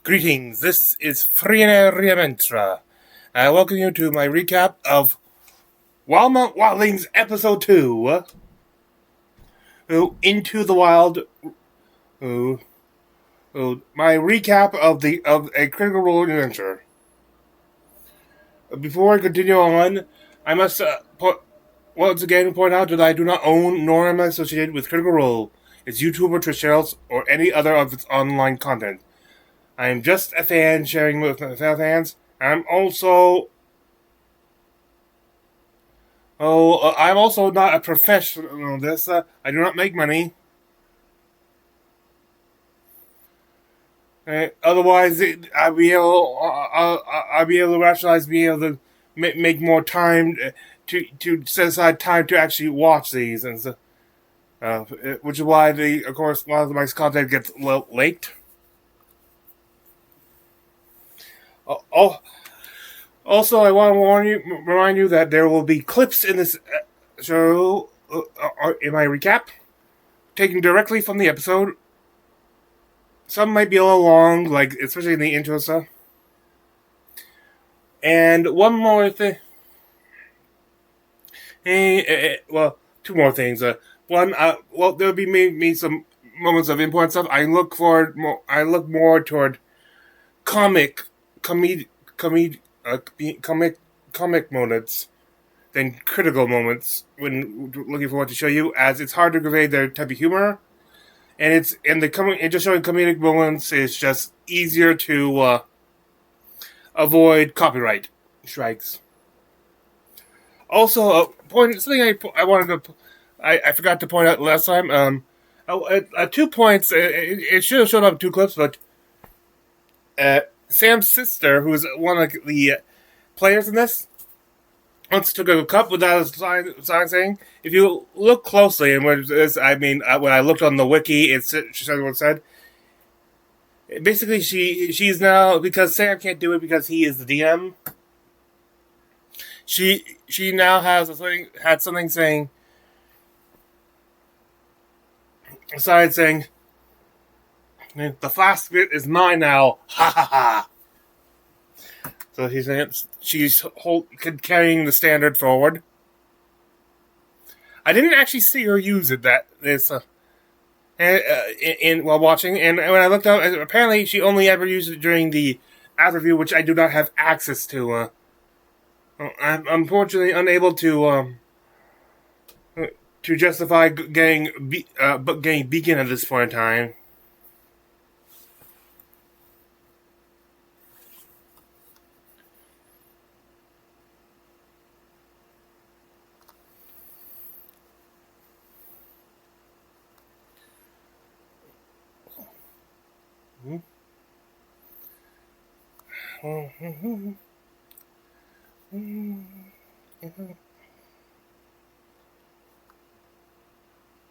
Greetings, this is Frina Riamentra. I welcome you to my recap of Wildemount Wildlings Episode 2. Into the Wild. My recap of a Critical Role adventure. Before I continue on, I must once again point out that I do not own nor am I associated with Critical Role, its YouTuber, Twitch channels, or any other of its online content. I am just a fan sharing with my fellow fans. I'm also not a professional in this. I do not make money. Otherwise, I'll be able to rationalize, be able to make more time to set aside time to actually watch these, and so, which is why of course, a lot of my content gets a little late. Also, I want to remind you that there will be clips in this show, in my recap, taken directly from the episode. Some might be a little long, like especially in the intro stuff. And one more thing. Two more things. One, there'll be maybe some moments of input and stuff. I look more toward comic moments than critical moments when looking for what to show you, as it's hard to convey their type of humor, and just showing comedic moments is just easier to avoid copyright strikes. Also, something I forgot to point out last time. 2 points. It should have shown up in 2 clips, but Sam's sister, who is one of the players in this, once took a cup without a sign saying. If you look closely, and when I looked on the wiki, it said. Basically, she's now, because Sam can't do it because he is the DM. She now had something saying. Aside saying, the flask bit is mine now. Ha ha ha. So she's carrying the standard forward. I didn't actually see her use it while watching, and when I looked up, apparently she only ever used it during the after review, which I do not have access to. I'm unfortunately unable to justify getting Beacon at this point in time.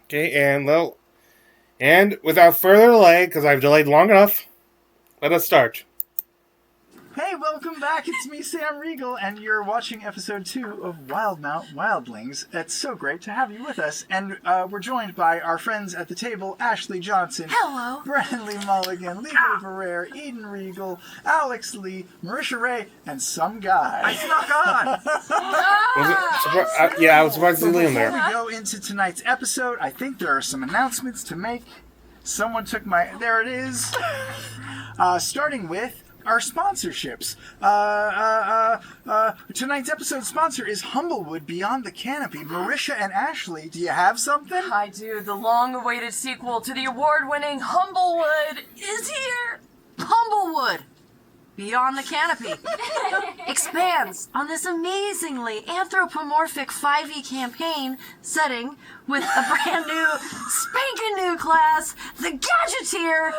Okay, and without further delay, because I've delayed long enough, let us start. Hey, welcome back. It's me, Sam Riegel, and you're watching episode 2 of Wildemount Wildlings. It's so great to have you with us, and we're joined by our friends at the table, Ashley Johnson. Hello. Brennan Lee Mulligan, Legally Barrere, Eden Riegel, Alex Lee, Marisha Ray, and some guy. I snuck on! I was surprised to see Liam there. Before we go into tonight's episode, I think there are some announcements to make. Someone took my... There it is. Starting with our sponsorships. Tonight's episode sponsor is Humblewood Beyond the Canopy. Marisha and Ashley, do you have something? I do. The long-awaited sequel to the award-winning Humblewood is here. Humblewood Beyond the Canopy expands on this amazingly anthropomorphic 5e campaign setting with a brand new, spanking new class, the Gadgeteer,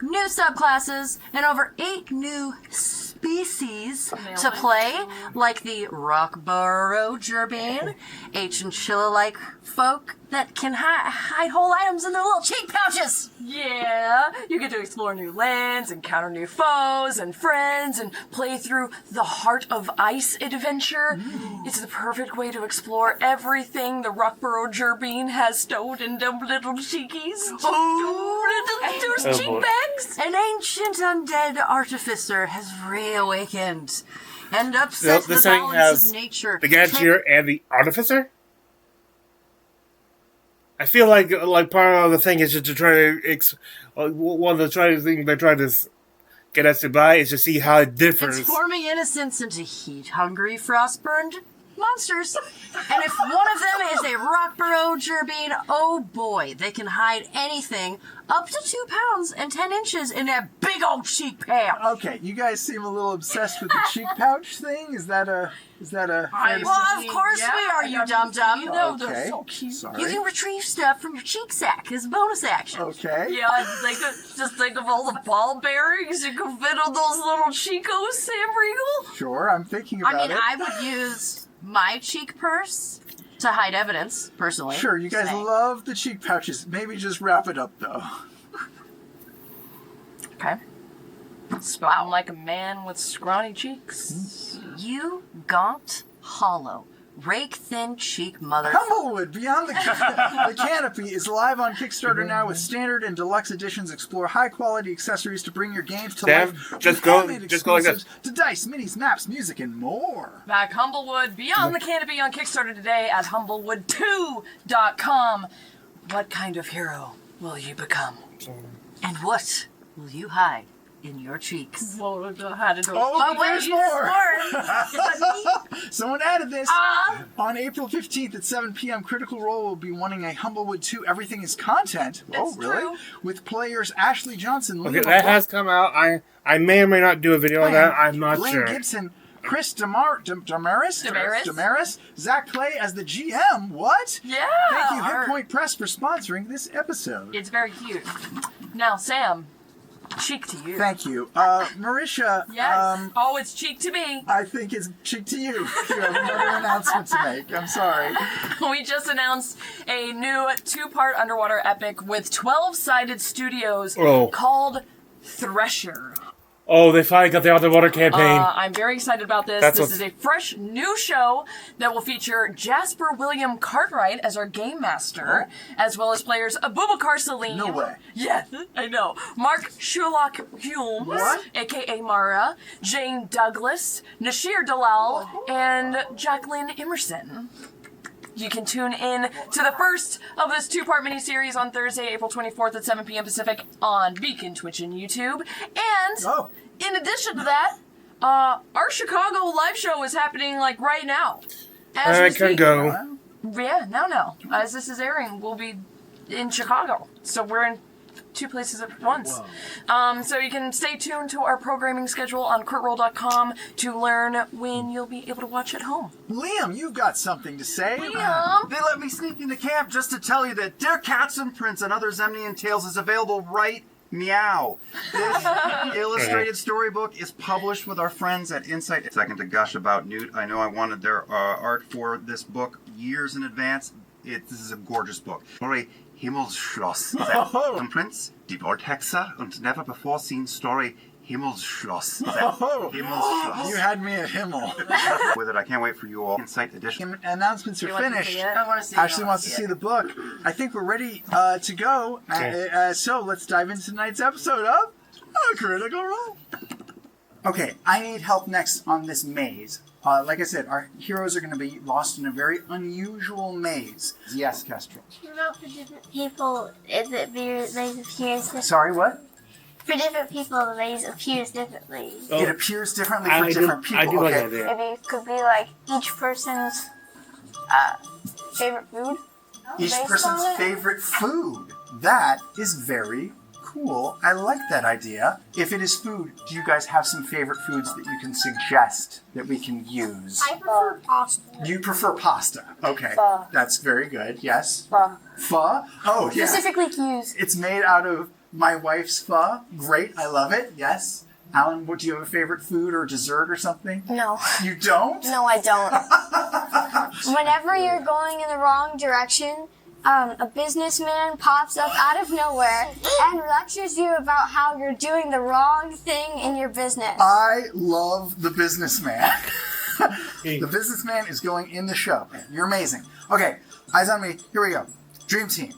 new subclasses, and over 8 new species to play, like the Rockburrow Gerbane, a chinchilla-like folk that can hide whole items in their little cheek pouches. Yeah, you get to explore new lands, encounter new foes and friends, and play through the Heart of Ice adventure. It's the perfect way to explore everything the Rockburrow Gerbane has stowed in them little cheekies. Oh, little those cheek bags? An ancient undead artificer has reawakened and upset the balance of nature. The Gadgeteer and the Artificer? I feel like part of the thing is just to try to one of the things they're trying to get us to buy is to see how it differs. Transforming innocence into heat-hungry, frost-burned monsters. And if one of them is a rock burrow gerbine, oh boy, they can hide anything up to 2 pounds and 10 inches in that big old cheek pouch. Okay, you guys seem a little obsessed with the cheek pouch thing. Is that a? Well, of course we are, you dum-dum. You know they're so cute. Sorry. You can retrieve stuff from your cheek sack as a bonus action. Okay. Yeah, just think of all the ball bearings you can fit on those little Chicos, Sam Regal. Sure, I'm thinking about it. I would use my cheek purse to hide evidence, personally. Sure, you guys love the cheek pouches. Maybe just wrap it up, though. Okay. Spouting like a man with scrawny cheeks. You gaunt, hollow, rake-thin cheek mother. Humblewood Beyond the Canopy is live on Kickstarter now with standard and deluxe editions. Explore high-quality accessories to bring your games to life. Just go like this. To dice, minis, maps, music, and more. Back Humblewood Beyond the Canopy on Kickstarter today at humblewood2.com. What kind of hero will you become? And what will you hide in your cheeks? Oh, there's more! Someone added this. On April 15th at 7 p.m., Critical Role will be wanting a Humblewood 2 Everything is Content. Oh, really? True. With players Ashley Johnson, Okay, that has come out. I may or may not do a video on that. I'm not Blaine sure. Gibson, Chris Damaris, Zach Clay as the GM. What? Yeah! Thank you, Hit Point Press, for sponsoring this episode. It's very cute. Now, Sam, cheek to you. Thank you. Marisha. Yes. It's cheek to me. I think it's cheek to you. You have another announcement to make. I'm sorry. We just announced a new 2-part underwater epic with 12-sided studios called Thresher. Oh, they finally got the underwater campaign. I'm very excited about this. This is a fresh new show that will feature Jasper William Cartwright as our game master, as well as players Abubakar Salim. No way. Yes, I know. Mark Sherlock Humes, a.k.a. Mara, Jane Douglas, Nashir Dalal, and Jacqueline Emerson. You can tune in to the first of this 2-part miniseries on Thursday, April 24th at 7 p.m. Pacific on Beacon, Twitch, and YouTube. And in addition to that, our Chicago live show is happening right now. I can go. Yeah, now. As this is airing, we'll be in Chicago. So we're in 2 places at once. So you can stay tuned to our programming schedule on critroll.com to learn when you'll be able to watch at home. Liam, you've got something to say. Liam! They let me sneak into camp just to tell you that Dear Cats and Prints and Other Zemnian Tales is available right meow. This illustrated storybook is published with our friends at Insight. Second to gush about Newt. I know I wanted their art for this book years in advance. This is a gorgeous book. Story Himmelsschloss. Prinz, die Vortexe und never before seen story Himmelsschloss. Himmelsschloss. You had me at Himmel. With it, I can't wait for you all. Insight edition. Announcements are finished. I want to see Ashley wants to see the book. I think we're ready to go. So let's dive into tonight's episode of Critical Role. Okay, I need help next on this maze. Like I said, our heroes are going to be lost in a very unusual maze. Yes, Kestrel. You know, for different people, the maze appears differently. Sorry, what? For different people, the maze appears differently. It appears differently for different people. I do like that idea. Maybe it could be like each person's favorite food. Each based person's on it. favorite food. That is very cool. I like that idea. If it is food, do you guys have some favorite foods that you can suggest that we can use? I prefer pasta. You prefer pasta. Okay. Pho. That's very good. Yes. Pho. Pho? Oh, yeah. Specifically cues. It's made out of my wife's pho. Great. I love it. Yes. Alan, do you have a favorite food or dessert or something? No. You don't? No, I don't. Whenever you're going in the wrong direction, a businessman pops up out of nowhere and lectures you about how you're doing the wrong thing in your business. I love the businessman. The businessman is going in the show. You're amazing. Okay, eyes on me. Here we go. Dream team.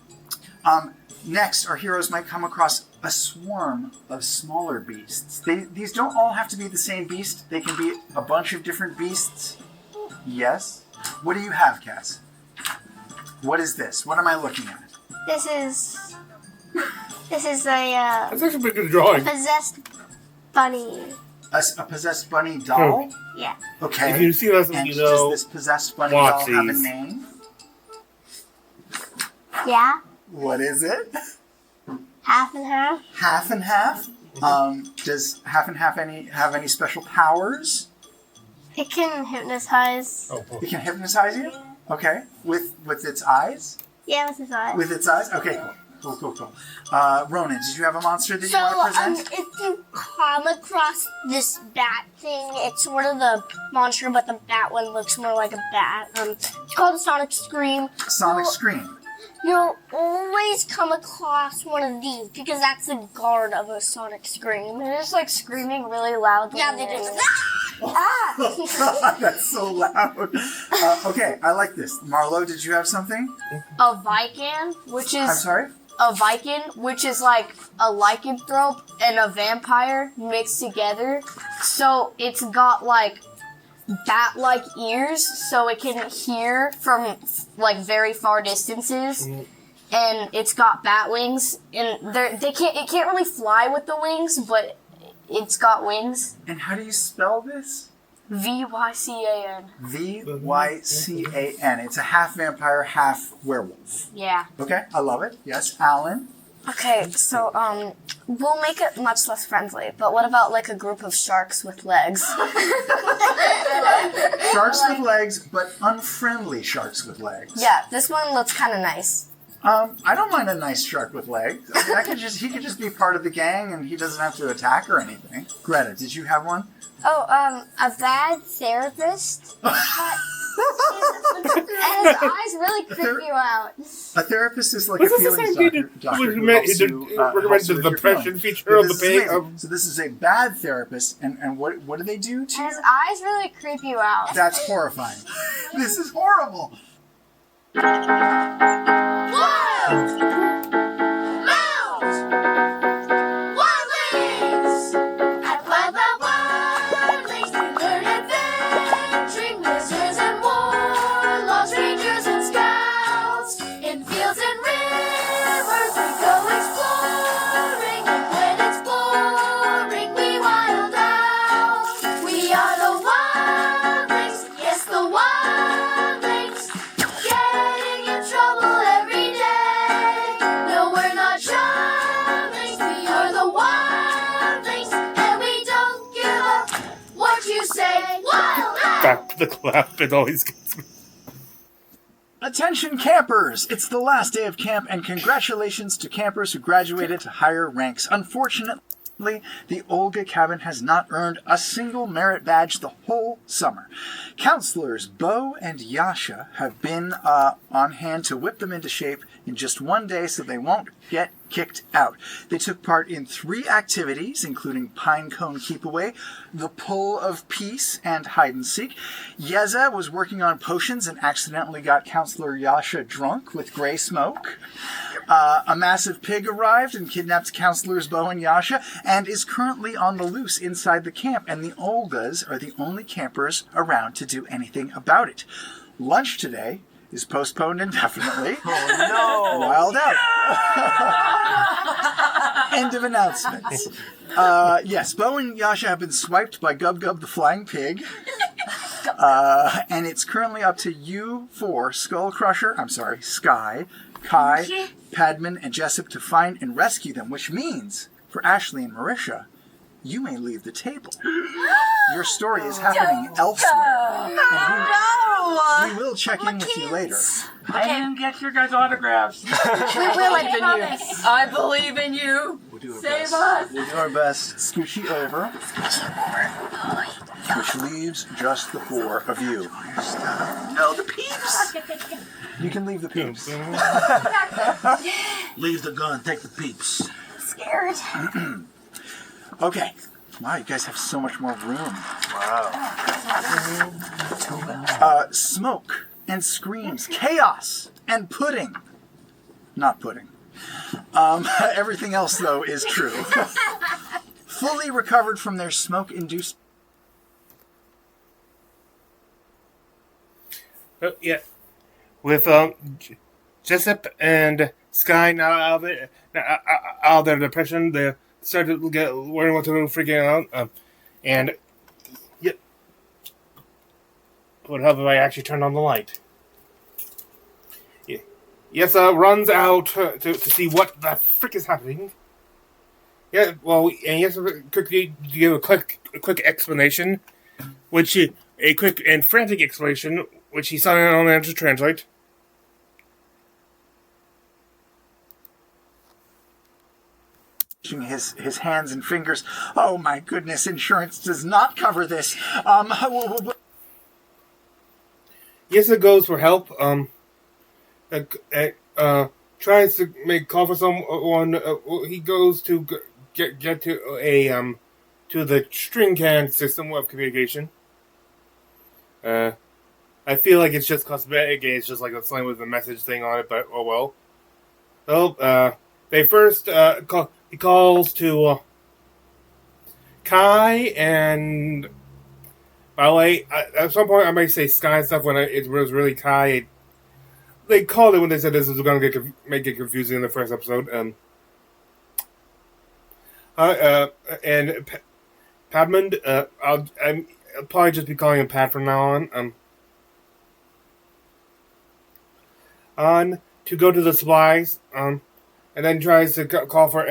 Next, our heroes might come across a swarm of smaller beasts. These don't all have to be the same beast. They can be a bunch of different beasts. Yes. What do you have, Cass? What is this? What am I looking at? This is a That's actually a pretty good drawing. possessed bunny. A possessed bunny doll? Yeah. Okay. If you see this, and you know. does this possessed bunny doll have a Watsies. name? Yeah. What is it? Half and half. Half and half? Does half and half have any special powers? It can hypnotize. Oh, It can hypnotize you? Okay. With its eyes? Yeah, with his eyes. With its eyes? Okay, cool. Ronan, did you have a monster that you So, want to present? if you come across this bat thing, it's sort of the monster, but the bat one looks more like a bat. It's called a sonic scream. Sonic Scream. You'll always come across one of these because that's the guard of a sonic scream. They're just like screaming really loudly. Yeah, they do. That's so loud. Okay, I like this. Marlo, did you have something? A Viking, which I'm is sorry? a Viking, which is like a lycanthrope and a vampire mixed together. So it's got like bat-like ears, so it can hear from like very far distances. And it's got bat wings, and it can't really fly with the wings, but it's got wings. And how do you spell this? Vycan. Vycan. It's a half vampire, half werewolf. Yeah. Okay, I love it. Yes, Alan. Okay, so we'll make it much less friendly. But what about like a group of sharks with legs? Sharks with legs, but unfriendly sharks with legs. Yeah, this one looks kind of nice. I don't mind a nice shark with legs. I mean, he could just be part of the gang, and he doesn't have to attack or anything. Greta, did you have one? Oh, a bad therapist. And his eyes really creep you out. A therapist is like Was a this the feelings same doctor. dude doctor who who recommended helps you, helps you the with your depression feelings. feature But of the this is page? amazing. So this is a bad therapist, and what do they do to And his you? eyes really creep you out. That's horrifying. This is horrible. Wildlings! At Wildemount Wildlings, we learn adventuring, wizards and warlocks, rangers and scouts. In fields and rivers, we go exploring, and when it's boring, we wild out. We are the Wildlings, yes, the Wildlings, getting in trouble every day. No, we're not charmlings, we are the Wildlings, and we don't give up what you say. Wild out! Back to the clap, it always gets me. Attention campers! It's the last day of camp, and congratulations to campers who graduated to higher ranks. Unfortunately, the Olga cabin has not earned a single merit badge the whole summer. Counselors Bo and Yasha have been on hand to whip them into shape in just one day so they won't get kicked out. They took part in 3 activities, including Pine Cone Keepaway, the Pull of Peace, and Hide and Seek. Yeza was working on potions and accidentally got Counselor Yasha drunk with gray smoke. A massive pig arrived and kidnapped Counselors Bo and Yasha and is currently on the loose inside the camp, and the Olgas are the only campers around to do anything about it. Lunch today is postponed indefinitely. Oh no! Wild out. End of announcements. Yes, Bo and Yasha have been swiped by Gub Gub the Flying Pig. And it's currently up to you 4, Sky, Kai, Padman, and Jessup to find and rescue them, which means, for Ashley and Marisha, you may leave the table. Your story is happening elsewhere. And we will check in with you later. I didn't get your guys' autographs. We will, I promise. I believe in you. We'll do our Save best. us. We'll do our best. Scoochy over. Which leaves just the 4 of you. No, the peeps. You can leave the peeps. Leave the gun, take the peeps. Scared. Okay. Wow, you guys have so much more room. Wow. Smoke and screams, chaos and pudding. Not pudding. Everything else, though, is true. Fully recovered from their smoke-induced... Yeah. With Jessup and Sky now out of their depression, they started to get worrying what to do, freaking out. And yeah, would help if I actually turned on the light. Yeah. Yes, runs out to see what the frick is happening. Yeah, well, and yes, quickly give a quick explanation, a quick and frantic explanation, which he signed on there to translate. His hands and fingers. Oh my goodness, insurance does not cover this. Yes, it goes for help. Tries to make call for someone. He goes to get to a to the string can system of communication. I feel like it's just cosmetic and it's just like a sign with a message thing on it, but oh well. Well, they first he calls to Kai, and by the way, at some point I might say Sky stuff when it was really Kai. They called it when they said this was going to make it confusing in the first episode. And Padmond, I'll probably just be calling him Pat from now on. On to go to the supplies, and then tries to call for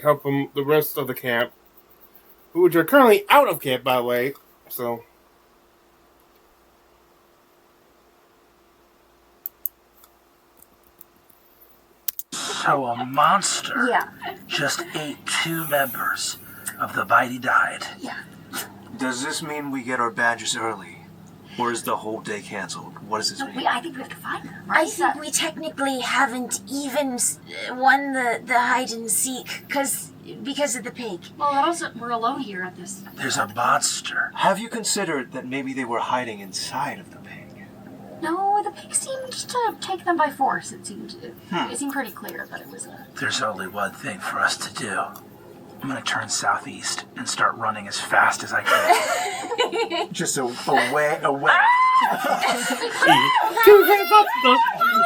help from the rest of the camp, which are currently out of camp, by the way. So. So a monster Yeah. just ate 2 members of the Mighty Nein. Yeah. Does this mean we get our badges early? Or is the whole day canceled? What does this mean? I think we have to find them. I think we technically haven't even won the hide and seek because of the pig. Well, also, we're alone here at this. There's a monster. Have you considered that maybe they were hiding inside of the pig? No, the pig seemed to take them by force. It seemed pretty clear that it was a... There's only one thing for us to do. I'm gonna turn southeast and start running as fast as I can. Just away.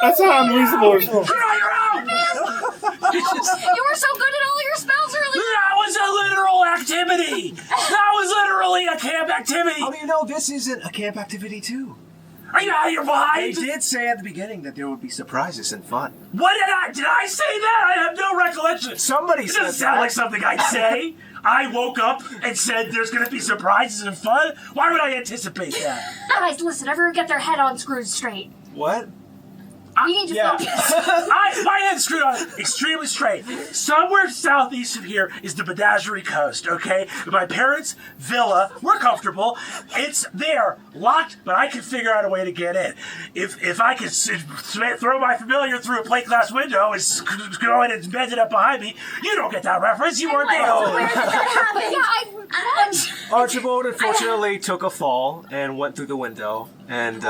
That's not unreasonable. You're out! You were so good at all your spells earlier! That was a literal activity! That was literally a camp activity! How do you know this isn't a camp activity too? Are you out of your mind? They did say at the beginning that there would be surprises and fun. What did I say that? I have no recollection. Somebody It said doesn't sound that. like something I'd say. I woke up and said there's gonna be surprises and fun. Why would I anticipate that? Guys, listen, everyone get their head on screwed straight. What? We need to Yeah. focus. My head's screwed on extremely straight. Somewhere southeast of here is the Menagerie Coast, okay? My parents' villa, we're comfortable. It's there, locked, but I can figure out a way to get in. If I could throw my familiar through a plate glass window and go in and bend it up behind me, you don't get that reference. You weren't there. Archibald unfortunately took a fall and went through the window, and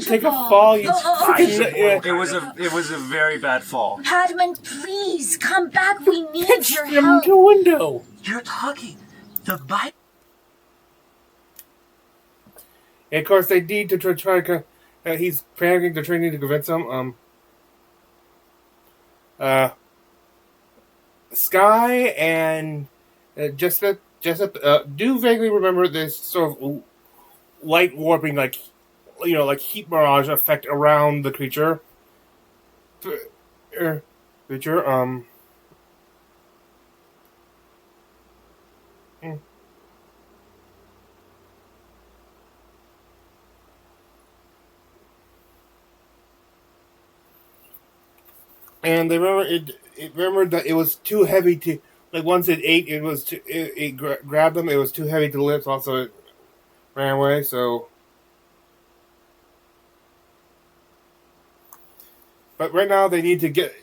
Take a fall, you freaking... it was a very bad fall. Padman, please come back. We need your Him help. to a window. You're talking the Bible. And of course, they need to try to... he's panicking to training to convince them. Sky and Jessup do vaguely remember this sort of light warping, like heat mirage effect around the creature. And they remembered that it was too heavy to, like, once it ate, it grabbed them, it was too heavy to lift, also it ran away, so... But right now they need to get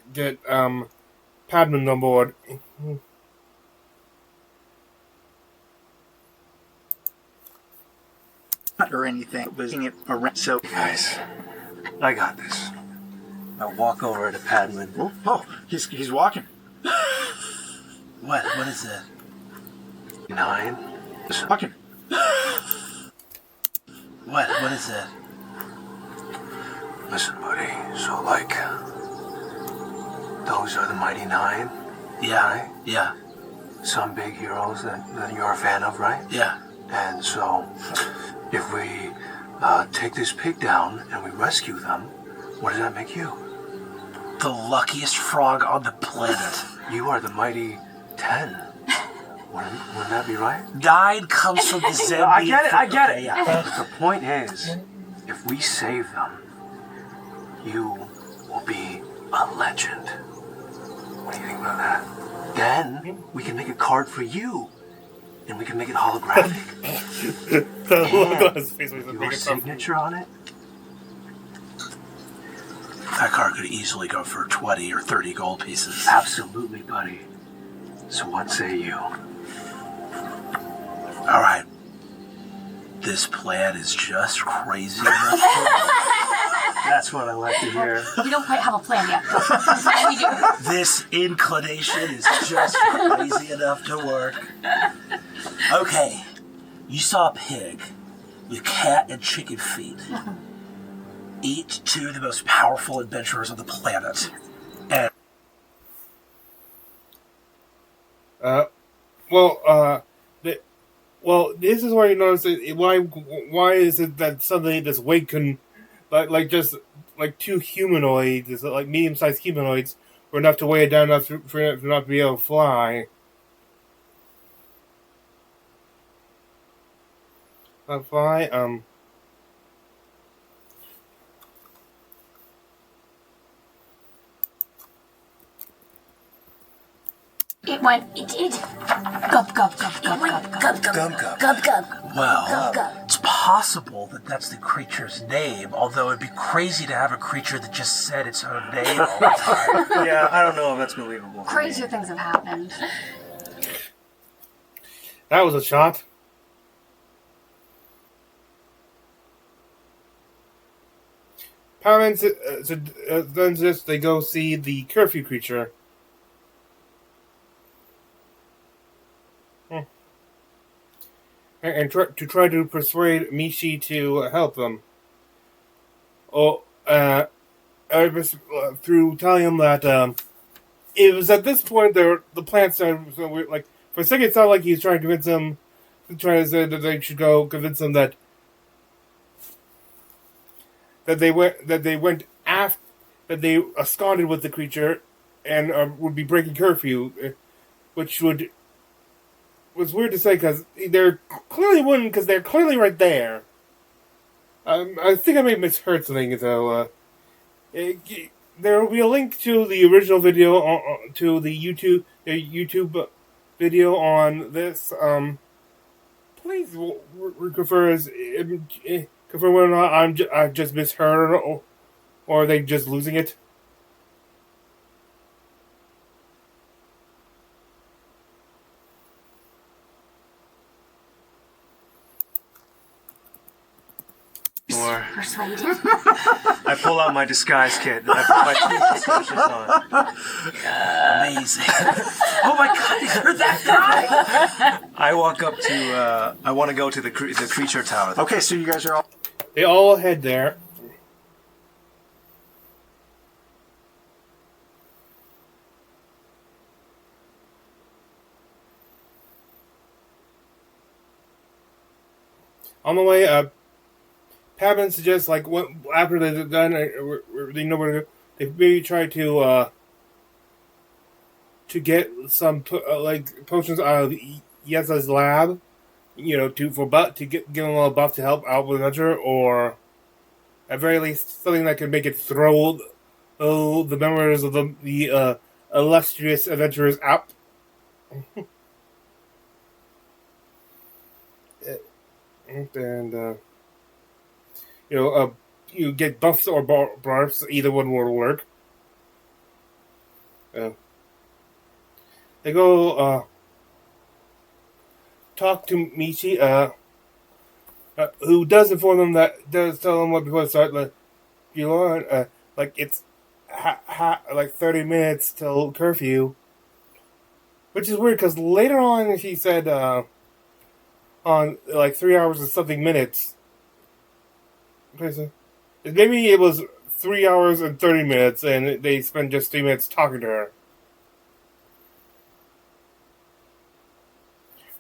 Padman on board. Or anything. Was it around? So, Guys, I got this. I'll walk over to Padman. oh, he's walking. What is it? Nine. Okay. What is it? Listen, buddy. So, like, those are the Mighty Nein, Yeah. right? Yeah. Some big heroes that you're a fan of, right? Yeah. And so, if we take this pig down and we rescue them, what does that make you? The luckiest frog on the planet. You are the Mighty 10. Wouldn't that be right? 9 comes from the Zambian. I get it, I get it. Okay, yeah. But the point is, if we save them, you will be a legend. What do you think about that? Then we can make a card for you, and we can make it holographic. The look on his face was Your signature on it. That card could easily go for 20 or 30 gold pieces. Absolutely, buddy. So what say you? All right. This plan is just crazy enough to That's what I like to hear. We don't quite have a plan yet. We do. This inclination is just crazy enough to work. Okay, you saw a pig with cat and chicken feet. Eat 2 of the most powerful adventurers on the planet. And this is where you notice it, why is it that suddenly this wig can, like just like 2 humanoids, like medium-sized humanoids, were enough to weigh it down enough for it not to be able to fly. It did. Gub, gub, gub, gub, gub, gub, gub, gub, gub. well, it's possible that that's the creature's name, although it'd be crazy to have a creature that just said its own name all the time. Yeah, I don't know if that's believable. Crazier things have happened. That was a shot. Parents then just they go see the curfew creature. And try to persuade Michi to help them. Through telling him that it was at this point the plan started. So like for a second, it sounded like he was trying to convince them, trying to say that they should go convince them that they went after that they absconded with the creature and would be breaking curfew, which was weird to say because they're clearly wouldn't because they're clearly right there. I think I may have misheard something though. There will be a link to the original video to the YouTube video on this. Please confirm whether or not I just misheard or are they just losing it. Or Persuaded. I pull out my disguise kit and I put my teeth disguises on. Amazing. Oh my god, you're that guy! I walk up to. I want to go to the creature tower. Okay, so you guys are all. They all head there. On the way up, Pabin suggests, like, after they're done, they know where to go. They maybe try to get some potions out of Yeza's lab, to get him a little buff to help out with the adventure, or at very least something that can make it throw the members of the illustrious adventurers out. And you get buffs or barfs. Either one will work. They go talk to Michi, who does inform them does tell them what before they start. It's like 30 minutes till curfew. Which is weird, because later on she said, on, like, 3 hours and something minutes. Maybe it was 3 hours and 30 minutes, and they spent just 3 minutes talking to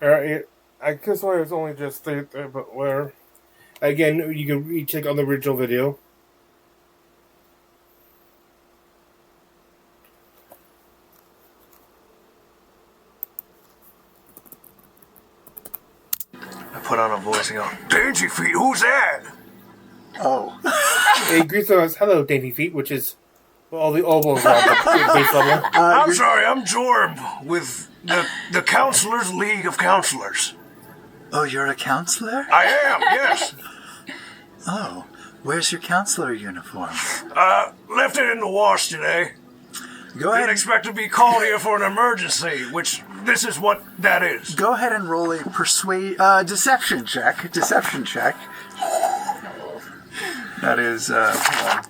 her. I guess why it's only just 3, but where... Again, you can recheck on the original video. I put on a voice and go, Dainty Feet, who's that? Oh. He greets them as, hello, Dainty Feet, which is all the elbows on the base level. I'm sorry, I'm Jorb with the Counselors League of Counselors. Oh, you're a counselor? I am, yes. Oh, where's your counselor uniform? Left it in the wash today. Go ahead. Didn't expect to be called here for an emergency, which this is what that is. Go ahead and roll a deception check. Deception check. That is, hold on.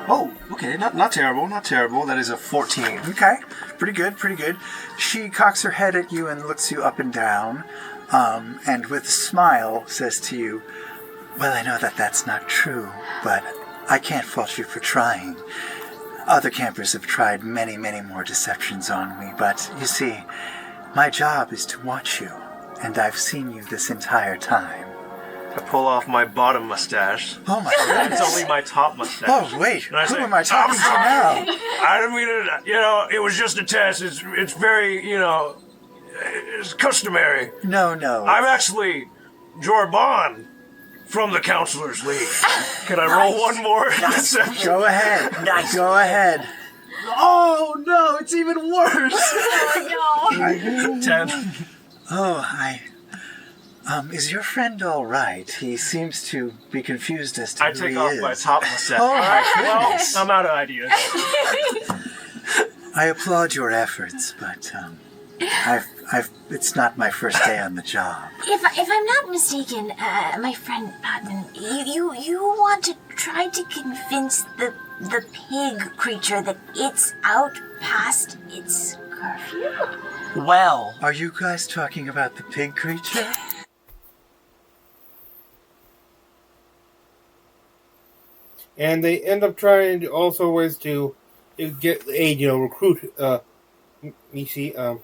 Oh, okay, not terrible, not terrible. That is a 14. Okay, pretty good, pretty good. She cocks her head at you and looks you up and down, and with a smile says to you, well, I know that that's not true, but I can't fault you for trying. Other campers have tried many, many more deceptions on me, but you see, my job is to watch you, and I've seen you this entire time. I pull off my bottom mustache. Oh my goodness. It's only my top mustache. Oh, wait, And I who say, am I talking to now? I didn't mean it, it was just a test. It's very, it's customary. No. I'm actually Jorban from the Counselors League. Can I roll one more? Go ahead. Nice. Go ahead. Oh, no, it's even worse. Oh, no. 10. Oh, is your friend all right? He seems to be confused as to I who take he off is. my top mustache. Oh, my Well, goodness. I'm out of ideas. I applaud your efforts, but it's not my first day on the job. If I'm not mistaken, my friend Patton, you want to try to convince the pig creature that it's out past its curfew? Well, are you guys talking about the pig creature? And they end up trying to also ways to get aid, recruit Nishi.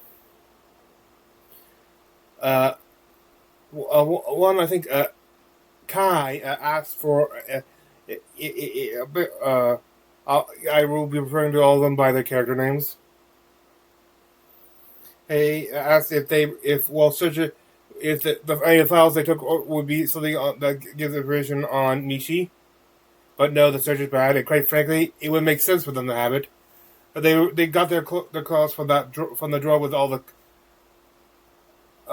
One, I think, Kai asked for I will be referring to all of them by their character names. They asked if the files they took would be something that gives information on Nishi. But no, the search is bad, and quite frankly, it would make sense for them to have it. But they got their calls from the drawer with all the.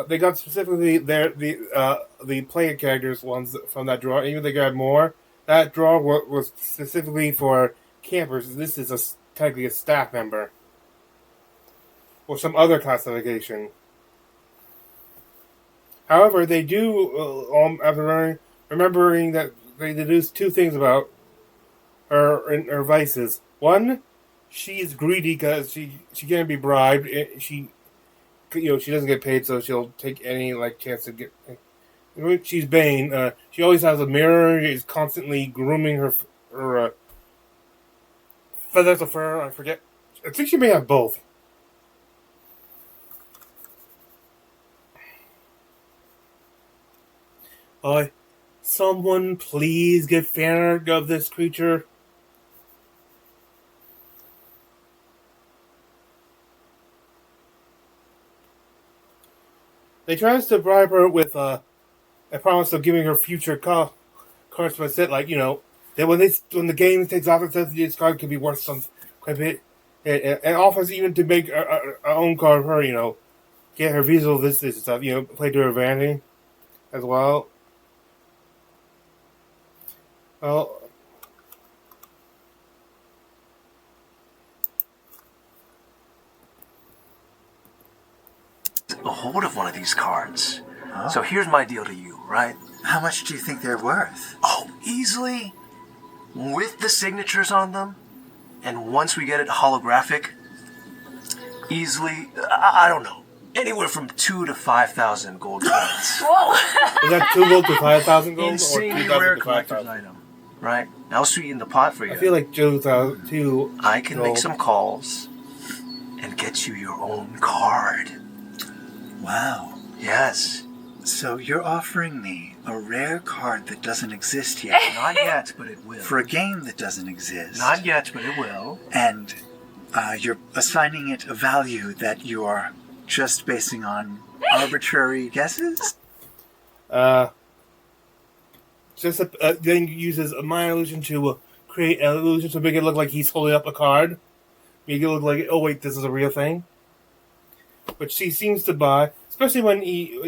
They got specifically the player characters ones from that drawer. Even if they got more, that drawer was specifically for campers. This is technically a staff member or some other classification. However, they do after remembering that they deduced two things about her and her vices. One, she is greedy because she can't be bribed. She doesn't get paid, so she'll take any chance to get. She's Bane. She always has a mirror. She's constantly grooming her feathers of fur. I forget. I think she may have both. Someone please get fan of this creature. They tries to bribe her with a promise of giving her future cards, but said that when the game takes off, it says this card could be worth quite a bit, and offers even to make her own card for her, get her visual this and stuff, play to her advantage as well. Well, A hold of one of these cards. Oh. So here's my deal to you, right? How much do you think they're worth? Oh, easily. With the signatures on them, and once we get it holographic, Easily, I don't know, anywhere from 2,000 to 5,000 gold coins. Whoa! Is that 2 gold to 5,000 gold, or Insanely 2,000 rare to collector's 5,000? item, right? I'll sweeten the pot for you. I feel like 2 I can make gold. some calls and get you your own card. Wow. Yes. So you're offering me a rare card that doesn't exist yet, Not yet, but it will. for a game that doesn't exist. Not yet, but it will. And you're assigning it a value that you are just basing on arbitrary guesses? Then uses a minor illusion to create an illusion to make it look like he's holding up a card. Make it look like, oh wait, this is a real thing. Which she seems to buy, especially when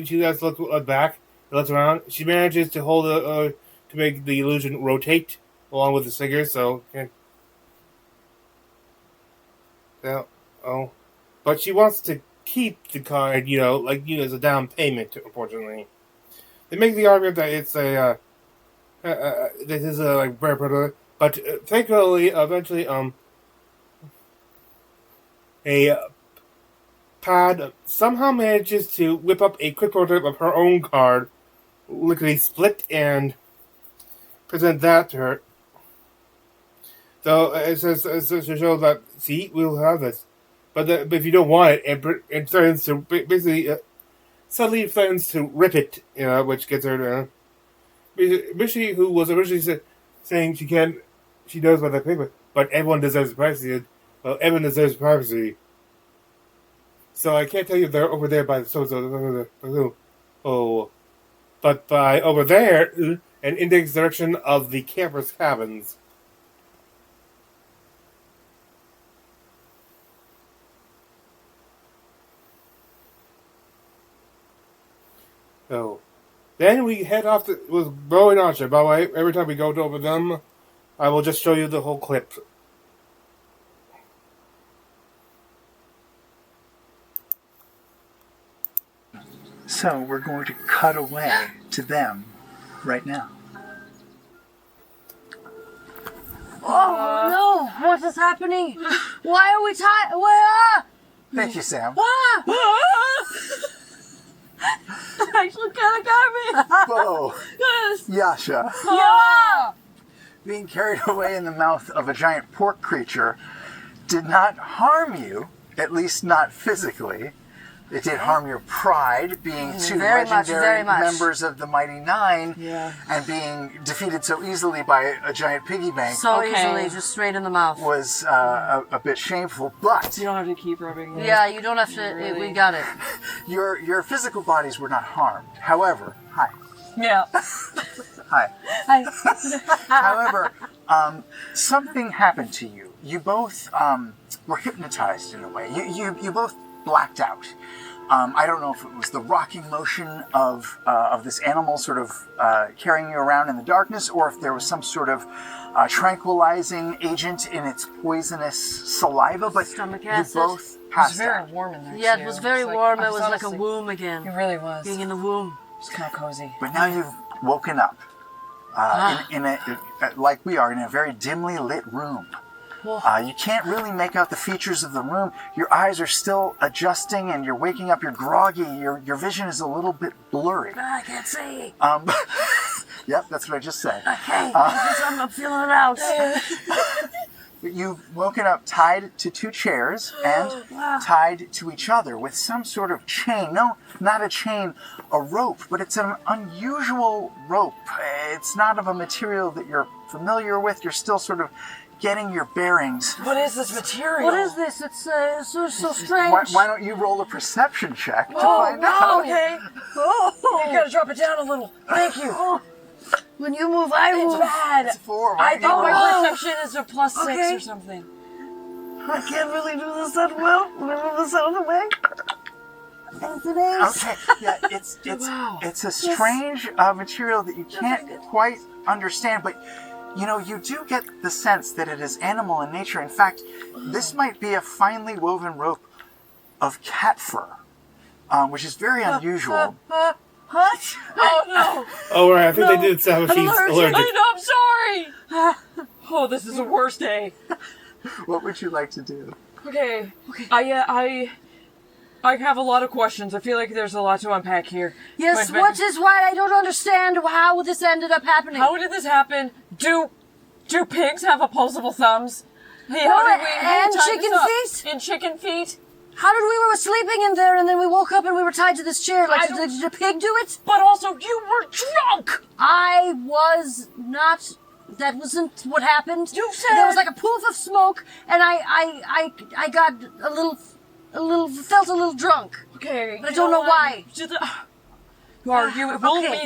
she has to look back and looks around. She manages to hold to make the illusion rotate along with the figure. But she wants to keep the card, as a down payment. Unfortunately, they make the argument that it's a this is a rare prototype, but thankfully, eventually, a Pad somehow manages to whip up a quick prototype of her own card, lickety split, and present that to her. So it says to show that, see, we'll have this. But if you don't want it, it threatens to basically suddenly threatens to rip it, which gets her to. Mishi, who was originally saying she knows about that paper, but everyone deserves privacy. Well, everyone deserves privacy. So I can't tell you if they're over there by the so. Oh, but by over there, an index direction of the campers' cabins. So, then we head off with Bo and Archer. By the way, every time we go over them, I will just show you the whole clip. So we're going to cut away to them right now. Oh no! What is happening? Why are we tied? Where? Thank you, Sam. Actually, kind of got me. Bo, Yes. Yasha, Yeah. being carried away in the mouth of a giant pork creature did not harm you, at least not physically. It did harm your pride, being two Very much, legendary very much. members of the Mighty Nein, Yeah. and being defeated so easily by a giant piggy bank So easily, just straight in the mouth. was a bit shameful. But You don't have to keep rubbing it. Yeah, you don't have to. We got it. your physical bodies were not harmed. However, hi. Yeah. Hi. Hi. However, something happened to you. You both were hypnotized in a way. You both blacked out. I don't know if it was the rocking motion of this animal sort of carrying you around in the darkness, or if there was some sort of tranquilizing agent in its poisonous saliva, but Stomach you acid. both It was passed very out. warm in there. Yeah, too. it was very It's warm. I It was like a honestly- womb again. It really was. Being in the womb. It's kind of cozy. But now you've woken up in a like we are, in a very dimly lit room. You can't really make out the features of the room. Your eyes are still adjusting, and you're waking up. You're groggy. Your vision is a little bit blurry. I can't see. Yep, that's what I just said. Okay, I'm feeling it out. You've woken up tied to two chairs and tied to each other with some sort of chain. No, not a chain, a rope, but it's an unusual rope. It's not of a material that you're familiar with. You're still sort of getting your bearings. What is this material? What is this? It's so strange. Why don't you roll a perception check to Oh, find out? okay. You gotta drop it down a little. Thank you. When you move, I It's move. bad. It's 4. I think my Oh. perception is a +6 Okay. or something. I can't really do this that well. Let me move this out of the way. Thanks, it is. Okay, yeah, Wow. it's a strange material that you can't quite understand, but you do get the sense that it is animal in nature. In fact, this might be a finely woven rope of cat fur, which is very unusual. What? Oh no! Oh, right, I think they did establish he's allergic. I know, I'm sorry! Oh, this is the worst day. What would you like to do? Okay. I have a lot of questions. I feel like there's a lot to unpack here. Yes, what is why I don't understand how this ended up happening. How did this happen? Do pigs have opposable thumbs? Hey, how did we and tie chicken this up? feet? And chicken feet? How did we were sleeping in there and then we woke up and we were tied to this chair? Like, did a pig do it? But also, you were drunk! I was not. That wasn't what happened. You said there was like a poof of smoke, and I got felt a little drunk. Okay. But I don't know why. We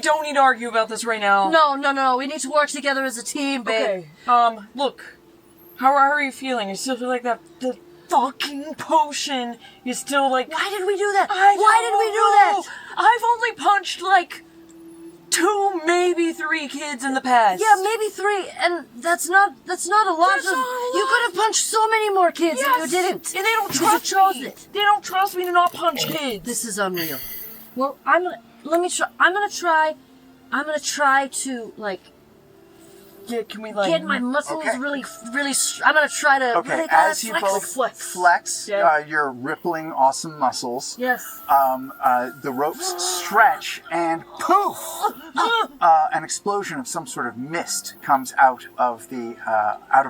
don't need to argue about this right now. No. We need to work together as a team, babe. Okay. Look. How are you feeling? You still feel like the fucking potion is still like... Why did we do that? Why did we do that? I've only punched like 2, maybe 3 kids in the past. Yeah, maybe 3, and that's not a lot. You could have punched so many more kids, and you didn't. And they don't trust me. They don't trust me to not punch kids. This is unreal. Well, I'm gonna try to like. Yeah, can we like get my muscles really? I'm gonna try to. Okay, really as you both flex Yeah. your rippling, awesome muscles. Yes. The ropes stretch, and poof! An explosion of some sort of mist comes out of the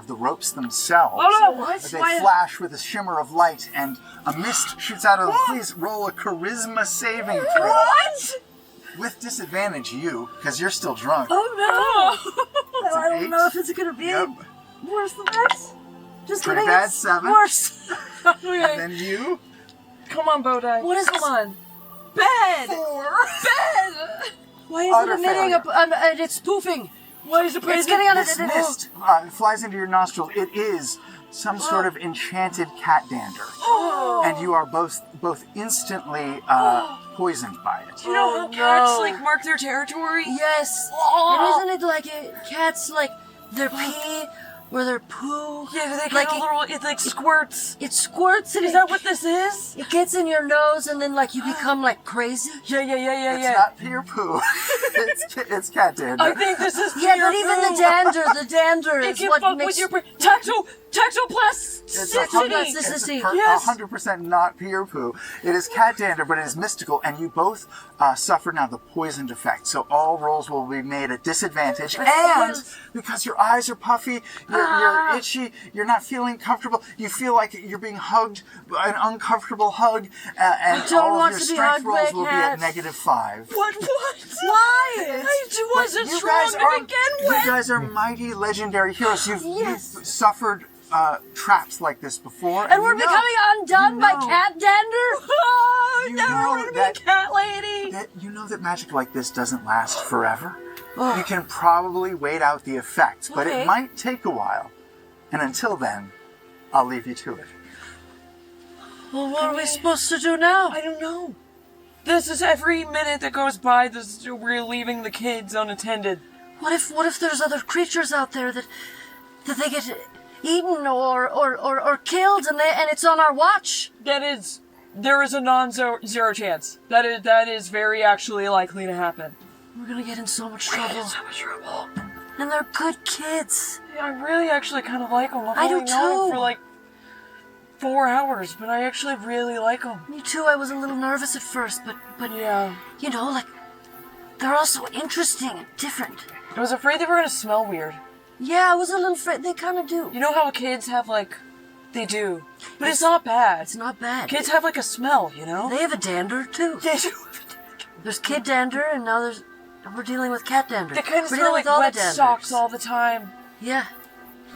ropes themselves. Oh no! What? They flash with a shimmer of light, and a mist shoots out of them. Please roll a charisma saving throw. What? With disadvantage, because you're still drunk. Oh no! That's I an don't 8. know if it's gonna be worse than this. Just Pretty kidding. bad, It's 7. Worse. And then you. Come on, Bowtie. What is Come this? on. Bed! 4. Bed! Why is Utter it emitting and it's spoofing? Why is it It's getting on This mist flies into your nostril. It is some sort of enchanted cat dander, and you are both instantly poisoned by it. Do you know how cats like mark their territory? Yes. And isn't it like cats like their pee or their poo? Yeah, they like get a little. It like squirts. It squirts. And Is that what this is? It gets in your nose, and then like you become like crazy. Yeah. It's not pure poo. it's cat dander. I think this is. Yeah, but even the dander It is can what fuck makes with your tactoplasticity. It's 100% not pure poo. It is cat dander, but it is mystical, and you both suffer now the poisoned effect. So all rolls will be made at disadvantage, and because your eyes are puffy, you're itchy, you're not feeling comfortable. You feel like you're being hugged, an uncomfortable hug, and all of your strength rolls will be at -5. What? Why? I wasn't You strong guys to are begin with. you guys are mighty legendary heroes. You've suffered traps like this before, And we're becoming undone by cat dander? Oh, You now know we're gonna be a that- cat lady. You know that magic like this doesn't last forever. You can probably wait out the effects, but Okay. it might take a while. And until then, I'll leave you to it. Well, what are we supposed to do now? I don't know. This is every minute that goes by. We're leaving the kids unattended. What if there's other creatures out there that they get eaten or killed and it's on our watch? There is a non-zero chance. That is very actually likely to happen. We're gonna get in so much trouble. And they're good kids. Yeah, I really actually kind of like them. I do only known them too. for like 4 hours, but I actually really like them. Me too. I was a little nervous at first, but Yeah. you know, like they're also interesting and different. I was afraid they were gonna smell weird. Yeah, I was a little afraid. They kind of do. You know how kids have like, they do, but it's not bad. It's not bad. Kids have like a smell, you know. They have a dander too. They do. There's kid dander, and now we're dealing with cat dander. They kind of We're smell dealing like with all wet the danders. socks all the time. Yeah.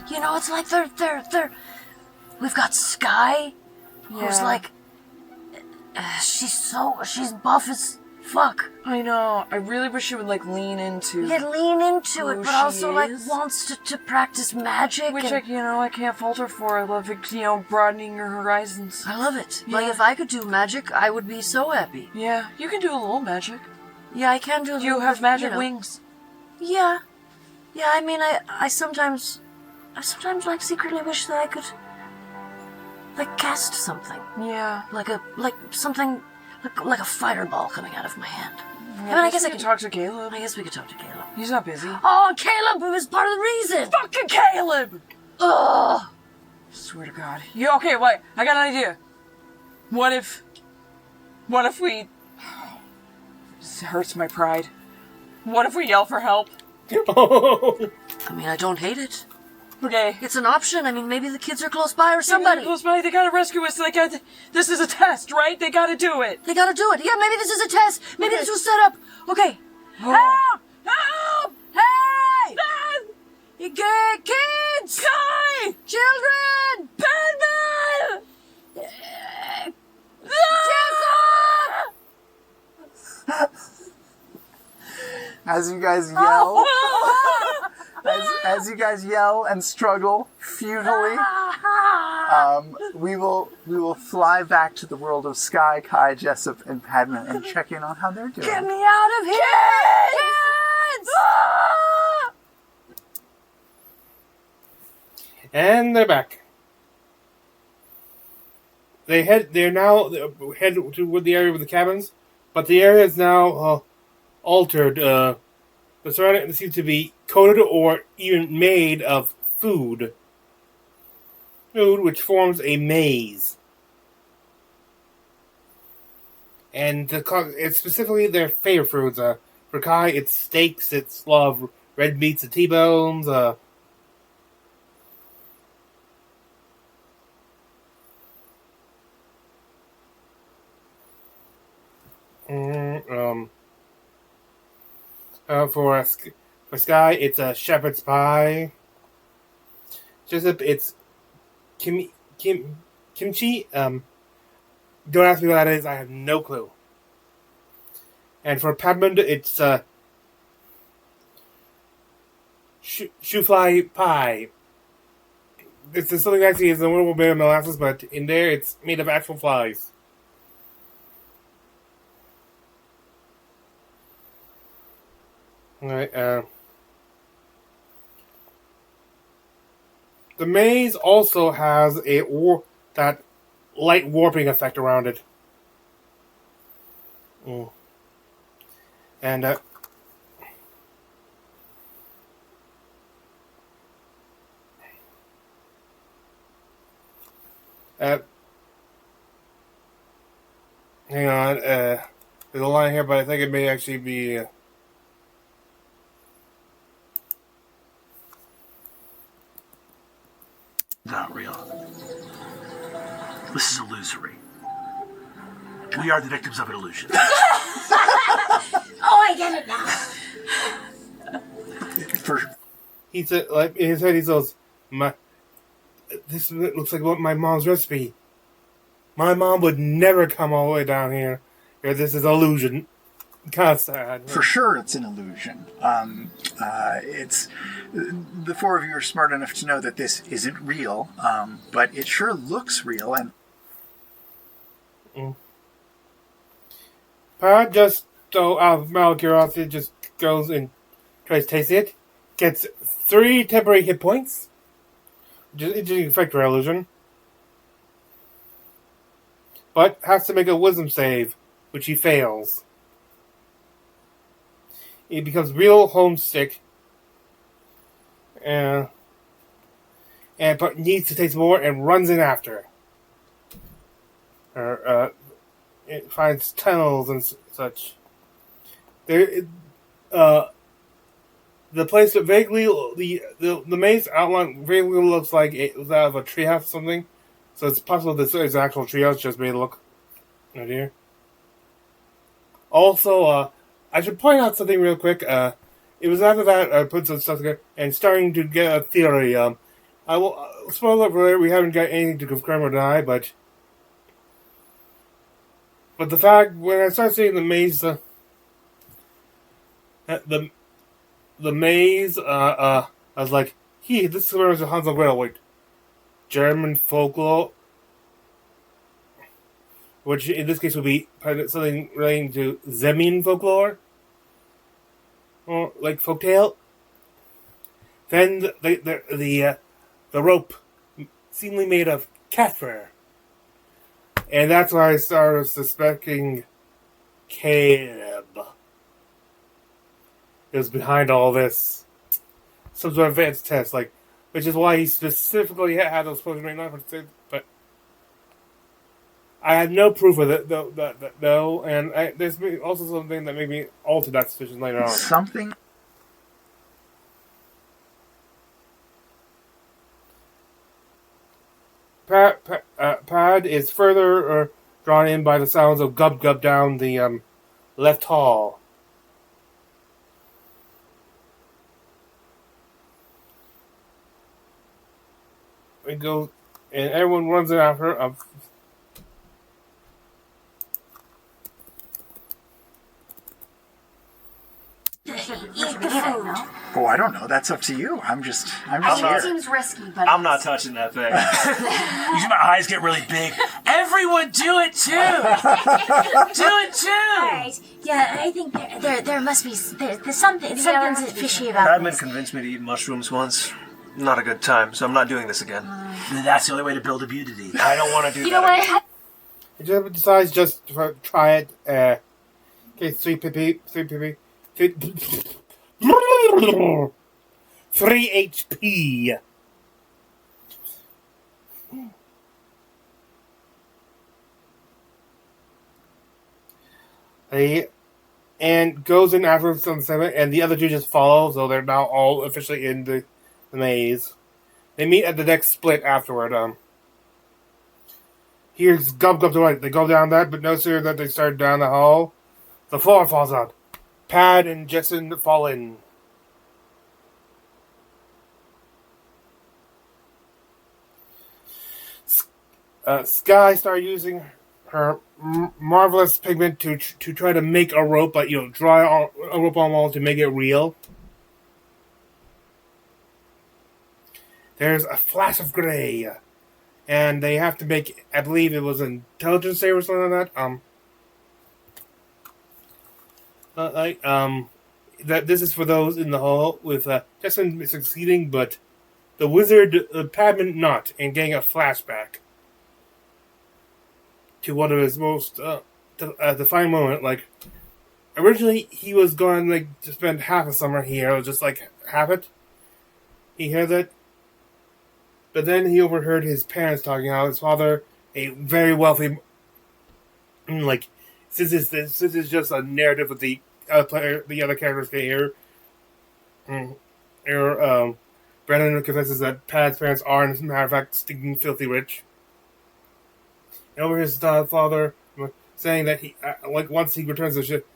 You know, it's like they're. We've got Sky, who's Yeah. like, she's buff as fuck. I know. I really wish she would like lean into. Yeah, lean into it, who but also she like is. wants to practice magic. Which and I can't fault her for. I love it, broadening your horizons. I love it. Yeah. Like if I could do magic, I would be so happy. Yeah, you can do a little magic. Yeah, I can do. A You little have bit, magic know. wings. Yeah, yeah. I mean, I sometimes like secretly wish that I could like cast something, Yeah. like something, like a fireball coming out of my hand. Yeah, I guess I could could talk to Caleb. I guess we could talk to Caleb. He's not busy. Oh, Caleb was part of the reason. Fucking Caleb! Ugh. Swear to God. You okay? Wait, I got an idea. What if we? This hurts my pride. What if we yell for help? I mean, I don't hate it. Okay. It's an option. I mean, maybe the kids are close by or somebody. Close by. They gotta rescue us. This is a test, right? They gotta do it. They gotta do it. Yeah, maybe this is a test. Maybe this was set up. Okay. Help! Help! Hey! Kids! Kai! Children! Batman! As you guys yell, as you guys yell and struggle futilely, we will fly back to the world of Sky, Kai, Jessup, and Padma and check in on how they're doing. Get me out of here! Kids! And they're back. They're now head to the area with the cabins, but the area is now altered. The surrounding seems to be coated or even made of food, which forms a maze. And it's specifically their favorite foods. For Kai, it's steaks. It's a lot of red meats and T-bones. For Sky, it's a shepherd's pie. Jessup, it's kimchi. Don't ask me what that is. I have no clue. And for Padmund, it's shoe-fly pie. This is something I see as a little bit of molasses, but in there, it's made of actual flies. Alright, the maze also has that light warping effect around it. And hang on, there's a line here, but I think it may actually be not real. This is illusory. We are the victims of an illusion. Oh, I get it now. he said, like in his head, he says, "This looks like my mom's recipe. My mom would never come all the way down here. This is illusion." Kind of sad. For sure, it's an illusion. It's the four of you are smart enough to know that this isn't real, but it sure looks real. And Pat just, out of curiosity, just goes and tries to taste it. Gets 3 temporary hit points, which is interesting effect for illusion. But has to make a wisdom save, which he fails. He becomes real homesick, but needs to taste more and runs in after. It finds tunnels and such. The place that vaguely the maze outline vaguely looks like it was out of a treehouse or something. So it's possible this is an actual treehouse, just made it look. Oh dear. Also, I should point out something real quick. It was after that I put some stuff together and starting to get a theory. I will spoiler alert. We haven't got anything to confirm or deny, but the fact when I started seeing the maze, the maze, I was like, this is Hans and Gretel. Wait, German folklore, which in this case would be something relating to Zemnian folklore, or like folktale. Then the rope, seemingly made of cat fur, and that's why I started suspecting Caleb is behind all this. Some sort of advanced test, like which is why he specifically had those potions right now. But I had no proof of it, though, and there's also something that made me alter that decision later on. Something. Pad is further drawn in by the sounds of gub gub down the left hall. We go, and everyone runs after. Eat the food. Oh, I don't know. That's up to you. I'm just It here. seems risky, but I'm not touching that thing. Usually my eyes get really big. Everyone do it too! Do it too! Alright, yeah, I think there must be, there's something's fishy about Padman this. convinced me to eat mushrooms once. Not a good time, so I'm not doing this again. That's the only way to build immunity. I don't want to do you know that. what? He decides just to try it. Okay, 3 PP. 3 HP. And goes in after some seven, and the other two just follow, so they're now all officially in the maze. They meet at the next split afterward. Here's Gub Gub to right. They go down that, but no sooner that they start down the hall, the floor falls out. Pad and Jetson fall in. Sky started using her marvelous pigment to try to make a rope, but draw a rope on the wall to make it real. There's a flash of gray, and they have to make. I believe it was an intelligence save or something like that. That this is for those in the hall with Jetson succeeding, but the wizard Padman not, and getting a flashback to one of his most defining moment. Like, originally he was going to spend half a summer here, just half it. He heard that, but then he overheard his parents talking how his father, a very wealthy, since this is just a narrative with the other characters can hear. Brandon confesses that Pad's parents are, as a matter of fact, stinking filthy rich. And over his father saying that he, once he returns to ship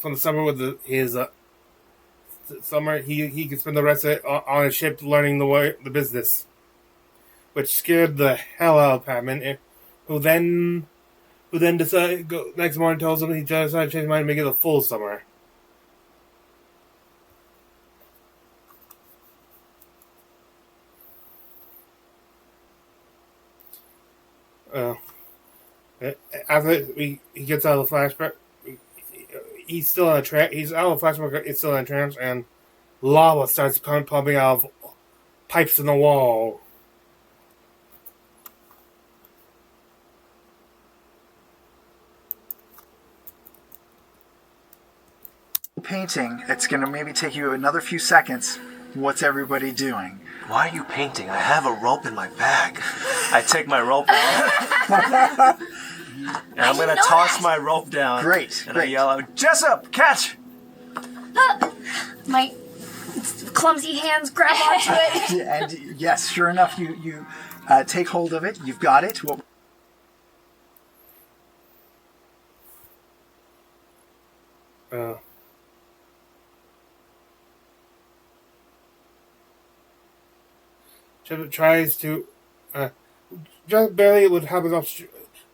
from the summer with his summer, he can spend the rest of it on a ship learning the business, which scared the hell out of Padman, who then decided next morning tells him he decided to change his mind and make it a full summer. After he gets out of the flashback, he's still in a trance. He's out of the flashback. It's still in a trance, and lava starts pumping out of pipes in the wall. Painting. It's going to maybe take you another few seconds. What's everybody doing? Why are you painting? I have a rope in my bag. I take my rope out. And I'm going to toss my rope down. Great. And I yell out, Jessup, catch! My clumsy hands grab onto it. And yes, sure enough, you take hold of it. You've got it. What? Tries to just barely would have enough.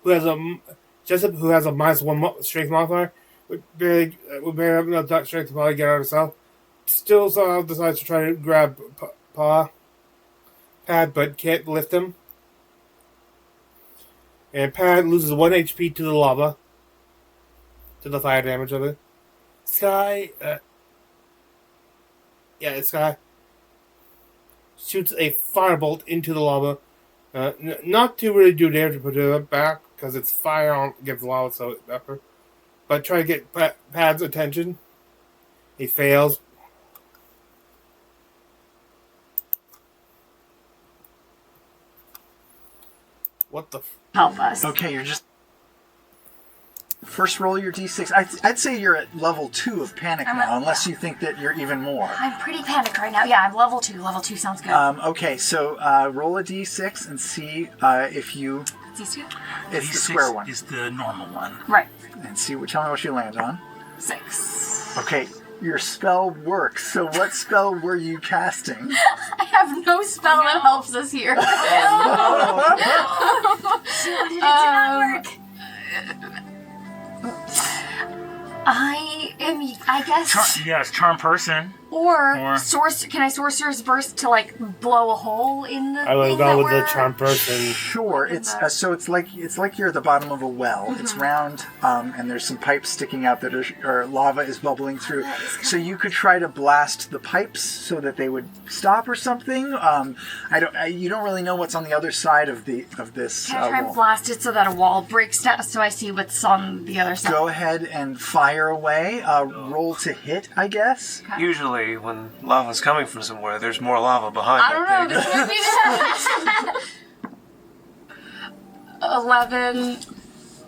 Who has a Jessup, who has a -1 strength modifier, would barely have enough strength to probably get out of herself. Still somehow decides to try to grab Pad, but can't lift him. And Pad loses 1 HP to the lava, to the fire damage of it. Sky, Sky shoots a firebolt into the lava. Not to really do damage to put it back, because it's fire gives lava, so it's better. But try to get Pad's attention. He fails. What the? help us. Okay, you're just... First roll your d6. I'd say you're at level 2 of panic now, unless you think that you're even more. I'm pretty panicked right now. Yeah, I'm level 2. Level 2 sounds good. Okay, so roll a d6 and see if you... D6? It's the square one. Is the normal one. Right. And tell me what you land on. 6. Okay, your spell works. So what spell were you casting? I have no spell that helps us here. What did it not work? I guess. Charm person. Or can I sorcerer's burst to like blow a hole in the? I would go with the charm person. Sure, it's so it's like you're at the bottom of a well. Mm-hmm. It's round, and there's some pipes sticking out that are lava is bubbling through. So you could try to blast the pipes so that they would stop or something. You don't really know what's on the other side of this. Can I try and wall. blast it so that a wall breaks down so I see what's on the other side? Go ahead and fire away. Roll to hit, I guess. Usually, when lava's coming from somewhere, there's more lava behind. I don't know. This might be 11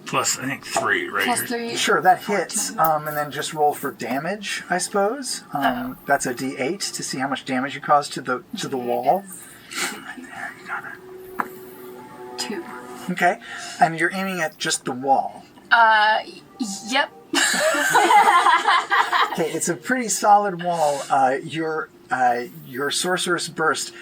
Plus, I think 3, right? plus 3. Sure, that hits, and then just roll for damage, I suppose. That's a d8 to see how much damage you cause to the wall. Right there, you got it. 2. Okay, and you're aiming at just the wall. Yep. Okay, it's a pretty solid wall. Your sorcerer's burst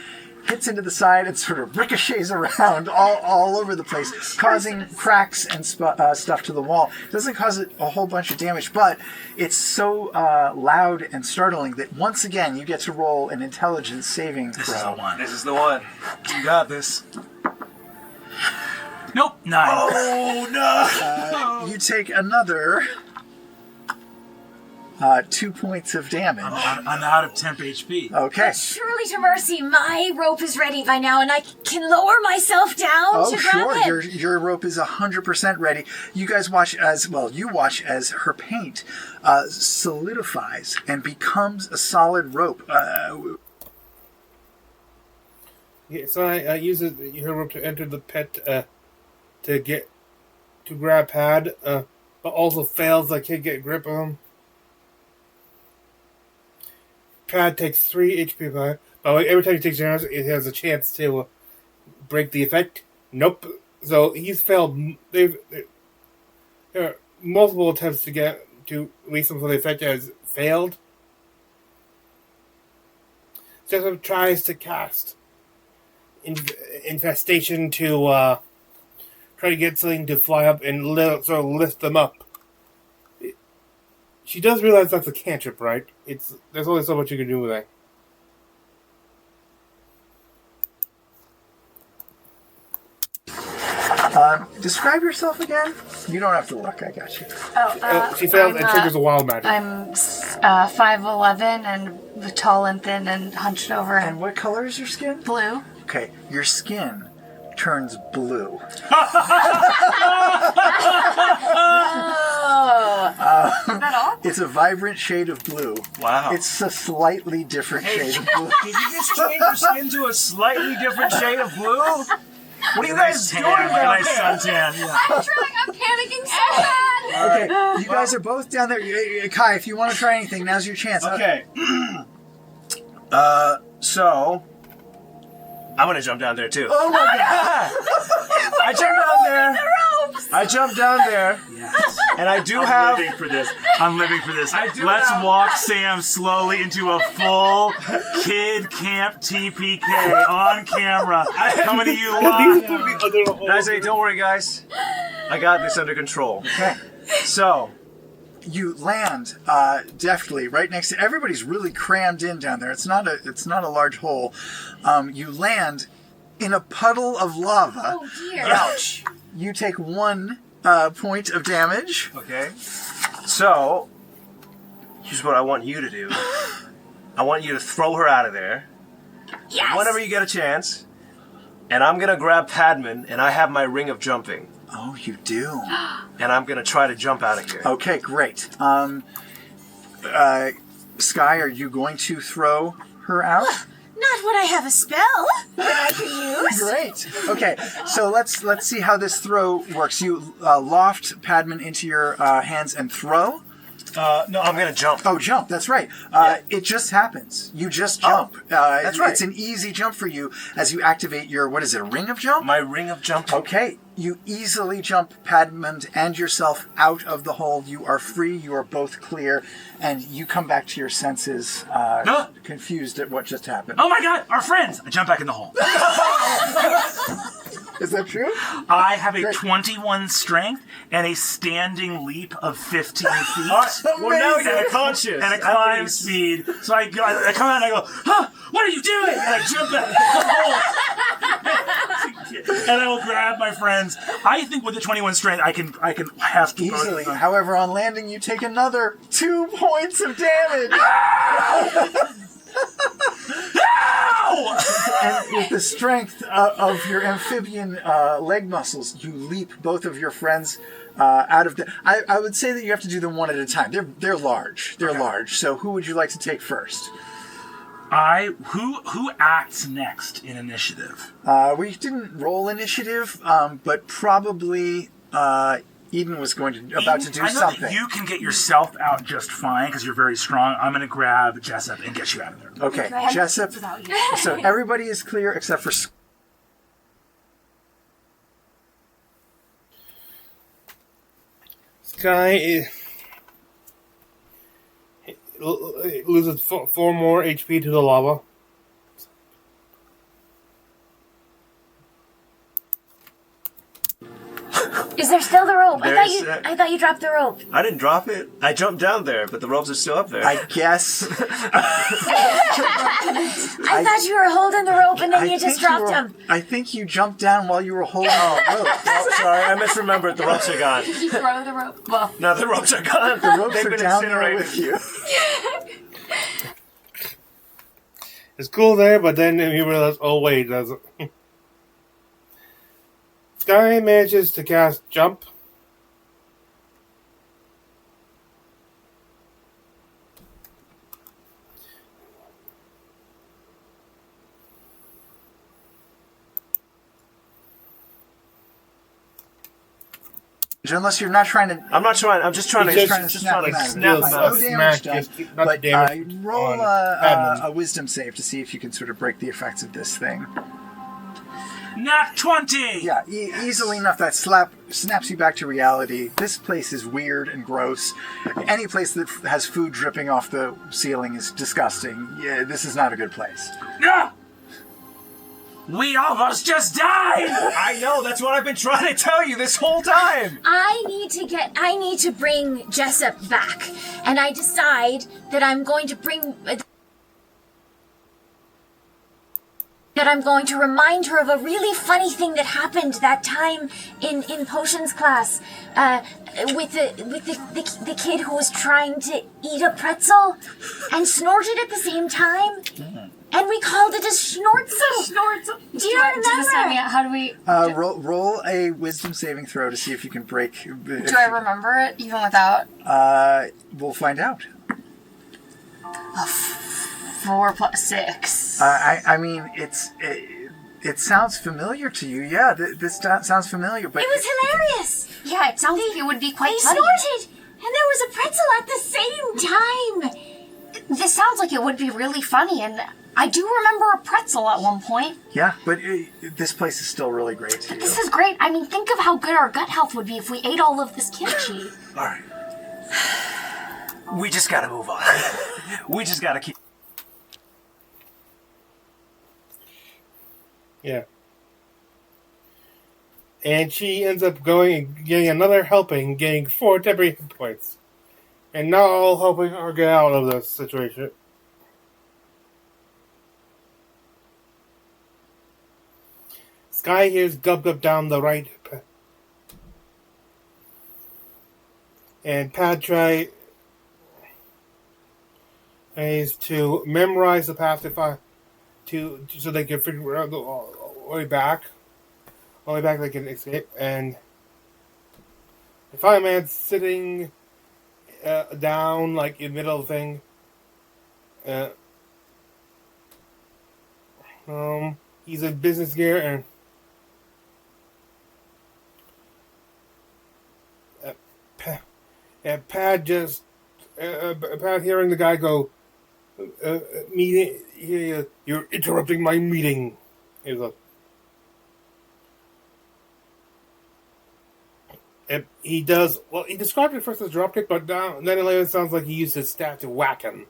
hits into the side and sort of ricochets around all over the place, causing cracks and stuff to the wall. It doesn't cause it a whole bunch of damage, but it's so loud and startling that once again you get to roll an intelligence saving throw. This is the one. This is the one. You got this. Nope. 9. Oh no! You take another 2 points of damage. I'm out of temp HP. Okay. Surely to mercy, my rope is ready by now, and I can lower myself down to grab it. Your rope is 100% ready. You guys watch as her paint solidifies and becomes a solid rope. So I use her rope to enter the pit to grab Pad, but also fails. I can't get a grip on him. Pad takes 3 HP by. Every time he takes damage, it has a chance to break the effect. Nope. So he's failed. There are multiple attempts to get to release him, so the effect has failed. Jessup tries to cast infestation to try to get something to fly up and sort of lift them up. She does realize that's a cantrip, right? There's only so much you can do with it. Describe yourself again. You don't have to look. I got you. She fails and triggers a wild magic. I'm 5'11" and tall and thin and hunched over. And what color is your skin? Blue. Okay, your skin turns blue. Is that all? It's a vibrant shade of blue. Wow. It's a slightly different shade of blue. Did you just change your skin to a slightly different shade of blue? What are you guys doing down there? Nice suntan. Yeah. I'm panicking so bad. Okay, you guys are both down there. Kai, if you want to try anything, now's your chance. Okay. So I'm gonna jump down there too. Oh my god! I jumped down there. Yes. And I do I'm living for this. Let's walk Sam slowly into a full kid camp TPK on camera. Coming to you live. And I say, don't worry, guys. I got this under control. Okay. So You land deftly right next to. Everybody's really crammed in down there. It's not a large hole. You land in a puddle of lava. Oh dear. Ouch! You take 1 point of damage. okay. So here's what I want you to do. I want you to throw her out of there. Yes. Whenever you get a chance. And I'm gonna grab Padman, and I have my ring of jumping. Oh, you do. And I'm gonna try to jump out of here. Okay, great. Sky, are you going to throw her out? Not forgot what I have a spell that I can use. Great. Okay, so let's see how this throw works. You loft Padman into your hands and throw. No, I'm gonna jump. Oh, jump. That's right. It just happens. You just jump. That's right. It's an easy jump for you as you activate your, what is it, a ring of jump? My ring of jump. Okay. You easily jump Padman and yourself out of the hole. You are free. You are both clear. And you come back to your senses, confused at what just happened. Oh my god, our friends! I jump back in the hole. Is that true? I have a 21 strength and a standing leap of 15 feet. Well, now you're conscious. And a climb speed. So I come out and I go, huh, what are you doing? And I jump back in the hole. And I will grab my friends. I think with the 21 strength, I can have to easily. However, on landing, you take another 2 points of damage. And with the strength of your amphibian leg muscles, you leap both of your friends out of the... I would say that you have to do them one at a time. They're large. They're large. So who would you like to take first? Who acts next in initiative? We didn't roll initiative, but probably Eden was about to do I know something. That you can get yourself out just fine because you're very strong. I'm going to grab Jessup and get you out of there. Okay, Jessup. So everybody is clear except for... Sky loses 4 more HP to the lava. Is there still the rope? I thought you dropped the rope. I didn't drop it. I jumped down there, but the ropes are still up there. I guess. I thought you were holding the rope and then you just dropped them. I think you jumped down while you were holding the rope. Oh, sorry, I misremembered. The ropes are gone. Did you throw the rope? Well, No, the ropes are gone. The ropes They've are been down there incinerated. with you. It's cool there, but then you realize, oh wait, does it? Sky manages to cast Jump. Unless you're not trying to... I'm not trying. I'm just trying to snap snap them them out. out. No damage done. But roll on a wisdom save to see if you can sort of break the effects of this thing. Nat 20! Yeah, easily enough that snaps you back to reality. This place is weird and gross. Any place that has food dripping off the ceiling is disgusting. Yeah, this is not a good place. No! We almost just died! I know, that's what I've been trying to tell you this whole time! I need to bring Jessup back. And I decide that I'm going to remind her of a really funny thing that happened that time in potions class with the kid who was trying to eat a pretzel and snorted at the same time. And we called it a schnorzel. Do you remember? How do we... Roll a wisdom saving throw to see if you can break... Do I remember it even without? We'll find out. 4 plus 6. I mean, it sounds familiar to you. Yeah, this sounds familiar, but... It was hilarious. Yeah, it sounds like it would be quite They funny. snorted, and there was a pretzel at the same time. This sounds like it would be really funny, and I do remember a pretzel at one point. Yeah, but this place is still really great to you. This is great. I mean, think of how good our gut health would be if we ate all of this kimchi. All right. We just gotta move on. We just gotta keep... Yeah. And she ends up going and getting another helping, getting 4 temporary hit points. And not all helping her get out of this situation. Sky is dumped up down the right. And Pad tries to memorize the path so they can figure out the way back. All the way back they can escape. And the fireman's sitting down, like in the middle of the thing. He's a business gear and Pat hearing the guy go, meeting, you're interrupting my meeting. He's like, and he does, well, he described it first as dropkick, but then it later sounds like he used his staff to whack him.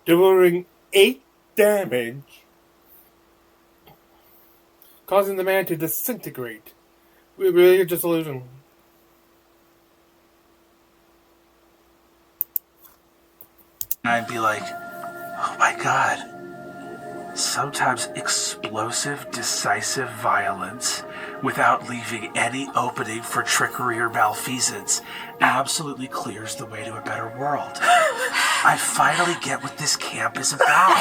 Delivering 8 damage, causing the man to disintegrate. Really a disillusion. I'd be like, oh my god. Sometimes explosive, decisive violence without leaving any opening for trickery or malfeasance absolutely clears the way to a better world. I finally get what this camp is about.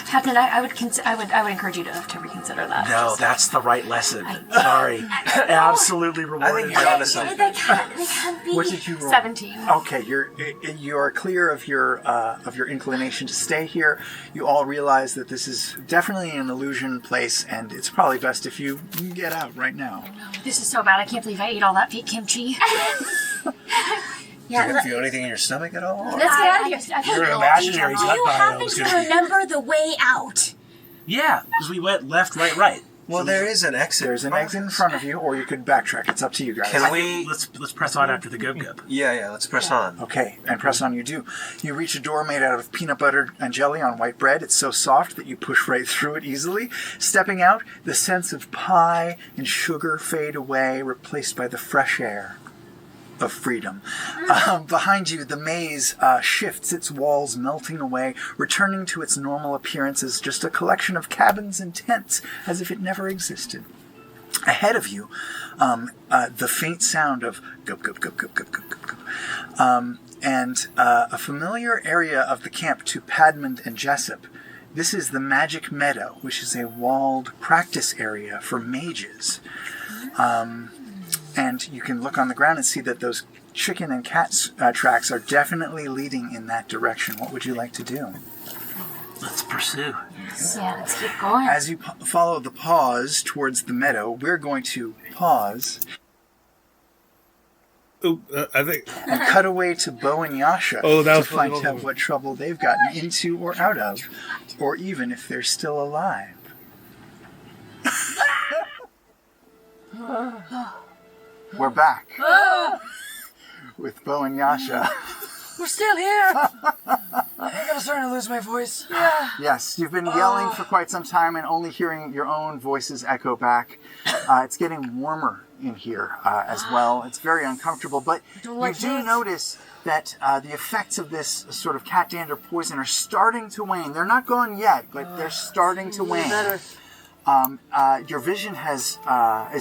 Captain, I would encourage you to reconsider that. No, that's the right lesson. Sorry. Absolutely rewarded. I think you're onto something. They can't be. What did you roll? 17. Okay, you're clear of your inclination to stay here. You all realize that this is definitely an illusion place, and it's probably best if you get out right now. This is so bad. I can't believe I ate all that fake kimchi. Do you feel anything in your stomach at all? Let's get out of here. You're an imaginary Do you happen to remember the way out? Yeah, because we went left, right. Well, there is an exit. There's an exit in front of you, or you could backtrack. It's up to you guys. Can we? Let's press on after the go-go. Yeah, let's press on. Okay, and press on you do. You reach a door made out of peanut butter and jelly on white bread. It's so soft that you push right through it easily. Stepping out, the sense of pie and sugar fade away, replaced by the fresh air of freedom. Behind you, the maze shifts, its walls melting away, returning to its normal appearance as just a collection of cabins and tents, as if it never existed. Ahead of you, the faint sound of gup, gup, gup, gup, gup, gup, gup, gup, and a familiar area of the camp to Padmond and Jessup. This is the Magic Meadow, which is a walled practice area for mages. And you can look on the ground and see that those chicken and cat tracks are definitely leading in that direction. What would you like to do? Let's pursue. Yeah, let's keep going. As you follow the pause towards the meadow, we're going to pause. I think. And cut away to Bo and Yasha to find out what trouble they've gotten into or out of, or even if they're still alive. We're back with Bo and Yasha. We're still here. I'm starting to lose my voice. Yeah. Yes, you've been yelling for quite some time and only hearing your own voices echo back. It's getting warmer in here as well. It's very uncomfortable, but you do notice that the effects of this sort of cat dander poison are starting to wane. They're not gone yet, but they're starting to wane. Your vision is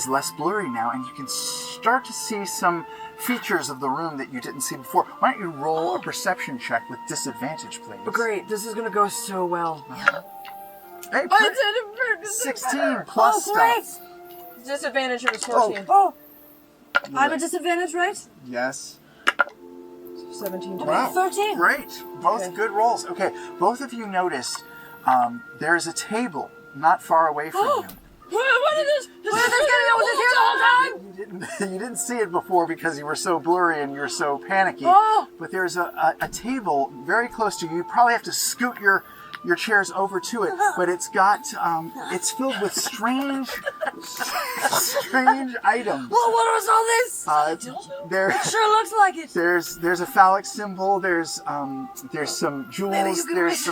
less blurry now, and you can start to see some features of the room that you didn't see before. Why don't you roll a perception check with disadvantage, please? Great, this is gonna go so well. Hey, 16 plus stuff. Disadvantage was 14. I'm at disadvantage, right? Yes. 17. Wow. 13. Great. Both good rolls. Okay, both of you noticed there's a table not far away from you. What is this? What is this getting? I was just here the whole time. You didn't see it before because you were so blurry and you're so panicky. But there's a table very close to you. You probably have to scoot your chairs over to it. But it's got it's filled with strange items. Well, what was all this? There Sure looks like it. There's a phallic symbol. There's some jewels. There's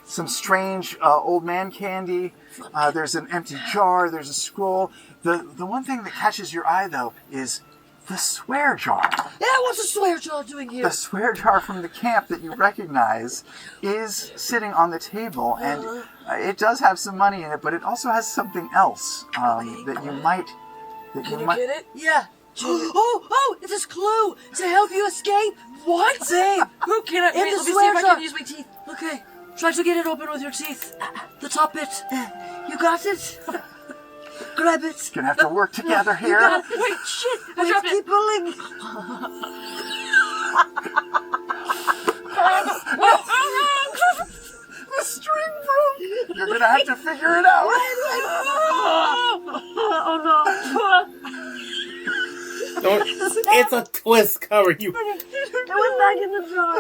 some strange old man candy. There's an empty jar. There's a scroll. The one thing that catches your eye though is the swear jar. Yeah, what's the swear jar doing here? The swear jar from the camp that you recognize is sitting on the table, and it does have some money in it, but it also has something else that you might. Can you get it? Yeah. Oh, it's a clue to help you escape. What? Say, who can I? In Wait, the let me see swear if I jar. can use my teeth. Okay, try to get it open with your teeth. The top bit. You got it? Grab it. Gonna have to work together here. You got it. Wait, shit! I dropped it. Keep pulling. You're gonna have to figure it out. Oh no. It's a twist cover. You. It went back in the jar.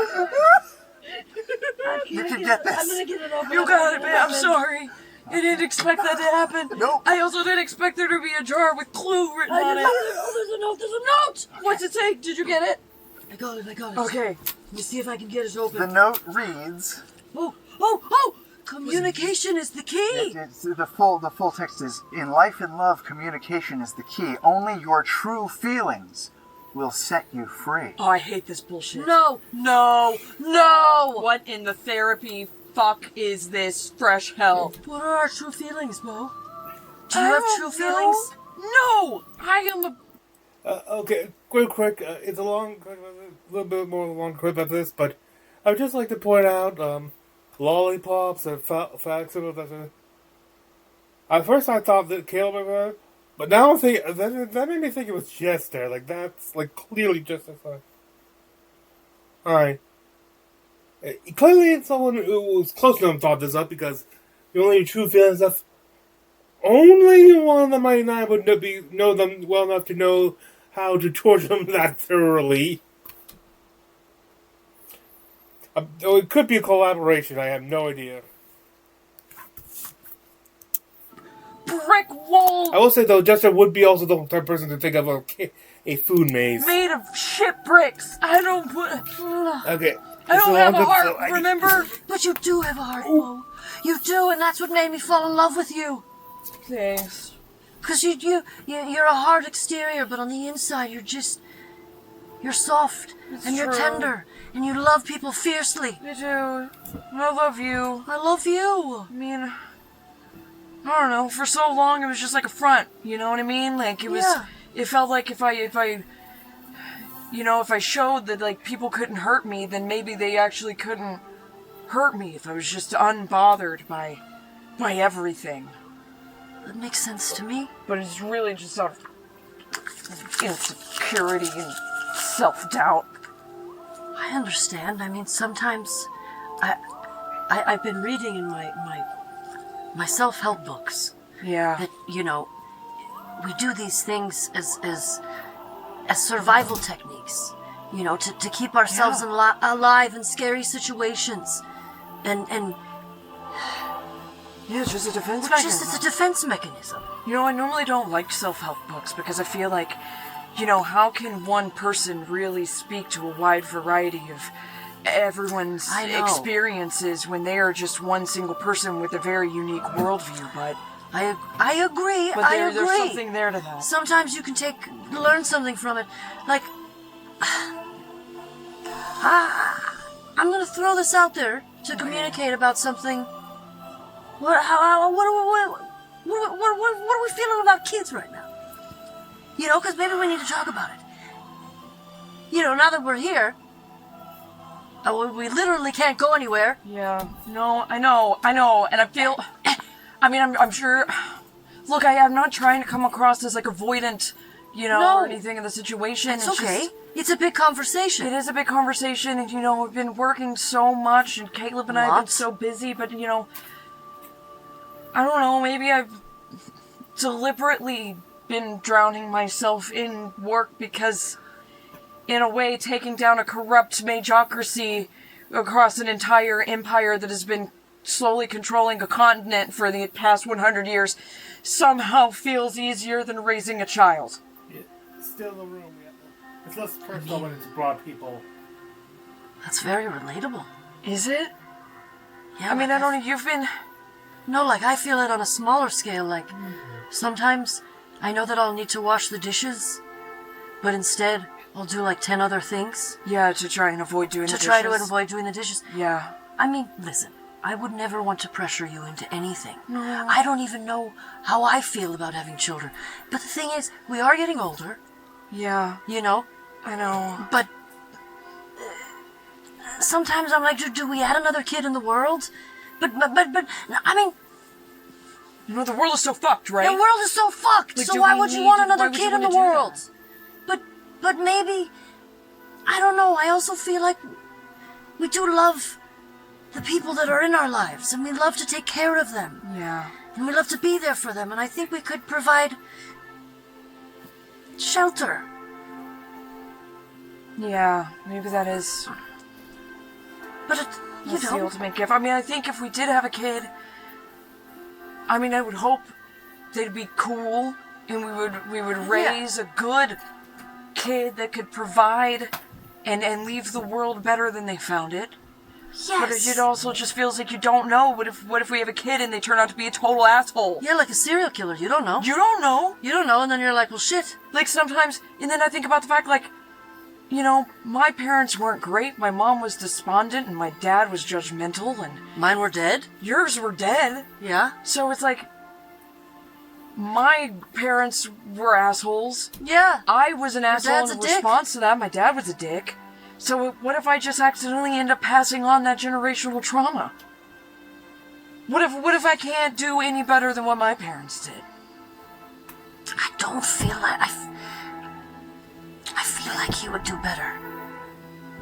You can get this. I'm gonna get it open. You got it, man. I'm sorry. I didn't expect that to happen. Nope. I also didn't expect there to be a jar with clue written on it. Oh, there's a note. There's a note. What's it say? Did you get it? I got it. Okay. Let me see if I can get it open. The note reads. Oh! Communication is the key. The full text is: in life and love, communication is the key. Only your true feelings will set you free. Oh, I hate this bullshit. No. What in the therapy fuck is this fresh hell? What are our true feelings, Mo? Do you have true feelings? No! I am a... Okay, quick. It's a little bit more long clip of this, but I would just like to point out lollipops and facts about that. At first, I thought that Caleb was there, but now I think that made me think it was Jester. Like that's like clearly Jester's son. All right. Clearly, someone who was close to him thought this up because the only true feelings of only one of the Mighty Nein would know them well enough to know how to torture them that thoroughly. It could be a collaboration. I have no idea. Brick wall I will say though, Jester would be also the type of person to think of a food maze. made of shit bricks. I don't put... Okay. I don't have a heart, so remember? But you do have a heart, Mo. You do, and that's what made me fall in love with you. Thanks. Cause you're a hard exterior, but on the inside you're soft and you're true. tender and you love people fiercely. I do. I love you. I love you. I mean, I don't know. For so long, it was just like a front. You know what I mean? Like it was. Yeah. It felt like if I showed that like people couldn't hurt me, then maybe they actually couldn't hurt me. If I was just unbothered by everything. That makes sense to me. But it's really just out of insecurity and self-doubt. I understand. I mean, sometimes I've been reading in my self-help books Yeah. that we do these things as survival techniques, to keep ourselves alive in scary situations, and Yeah, it's just a defense it's mechanism. a defense mechanism. I normally don't like self-help books because I feel like, how can one person really speak to a wide variety of everyone's I know. experiences when they are just one single person with a very unique worldview? But I agree. there's something there to that. Sometimes you can learn something from it. Like, I'm gonna throw this out there to communicate about something. What are we feeling about kids right now? Because maybe we need to talk about it. Now that we're here, we literally can't go anywhere. Yeah, no, I know, and I feel, I'm sure, look, I'm not trying to come across as like avoidant, No. or anything in the situation. It's okay. It's a big conversation. It is a big conversation, and we've been working so much, and Caleb and I have been Lots. so busy, but I don't know, maybe I've deliberately been drowning myself in work because, in a way, taking down a corrupt magocracy across an entire empire that has been slowly controlling a continent for the past 100 years somehow feels easier than raising a child. Still in the room. Yeah. It's less personal when it's broad people. That's very relatable. Is it? Yeah. I don't know, you've been... No, I feel it on a smaller scale. Sometimes I know that I'll need to wash the dishes, but instead I'll do 10 other things. Yeah, to try and avoid doing the dishes. To try to avoid doing the dishes. Yeah. Listen, I would never want to pressure you into anything. No. I don't even know how I feel about having children. But the thing is, we are getting older. Yeah. I know. But sometimes I'm like, do we add another kid in the world? But the world is so fucked, right? the world is so fucked. So why would you want another kid in the world? But maybe, I don't know. I also feel like we do love the people that are in our lives, and we love to take care of them. Yeah. And we love to be there for them, and I think we could provide shelter. Yeah, maybe that is... But That's the ultimate gift. I mean, I think if we did have a kid, I mean, I would hope they'd be cool, and we would raise a good kid that could provide and leave the world better than they found it. Yes. But it also just feels like you don't know. What if we have a kid and they turn out to be a total asshole? Yeah, like a serial killer. You don't know. You don't know. You don't know, and then you're like, well, shit. Like sometimes, and then I think about the fact, like, you know, my parents weren't great. My mom was despondent, and my dad was judgmental, and mine were dead. Yours were dead. Yeah. So it's like, my parents were assholes. Yeah. I was an asshole in dad's a response to that. My dad was a dick. So what if I just accidentally end up passing on that generational trauma? What if I can't do any better than what my parents did? I don't feel like I feel like you would do better.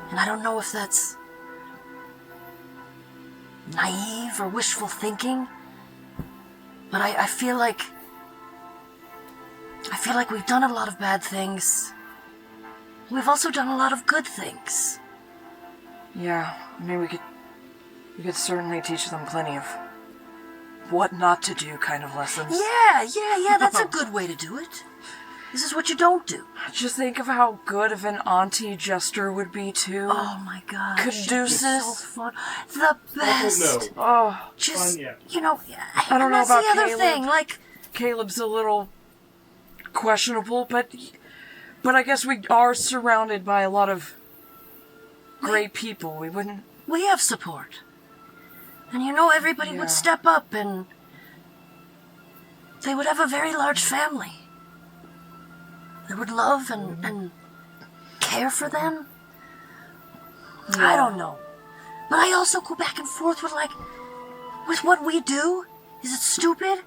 And I don't know if that's naive or wishful thinking, but I feel like we've done a lot of bad things. We've also done a lot of good things. Yeah, I mean, we could certainly teach them plenty of what not to do kind of lessons. Yeah, that's a good way to do it. This is what you don't do. Just think of how good of an auntie Jester would be, too. Oh my god. Caduceus. So fun. The best. Oh. Just, you know, I don't know that's about the other Caleb. thing, like... Caleb's a little questionable, but I guess we are surrounded by a lot of great people. We have support. And you know, everybody would step up and they would have a very large family. They would love and care for them. Yeah. I don't know. But I also go back and forth with what we do. Is it stupid?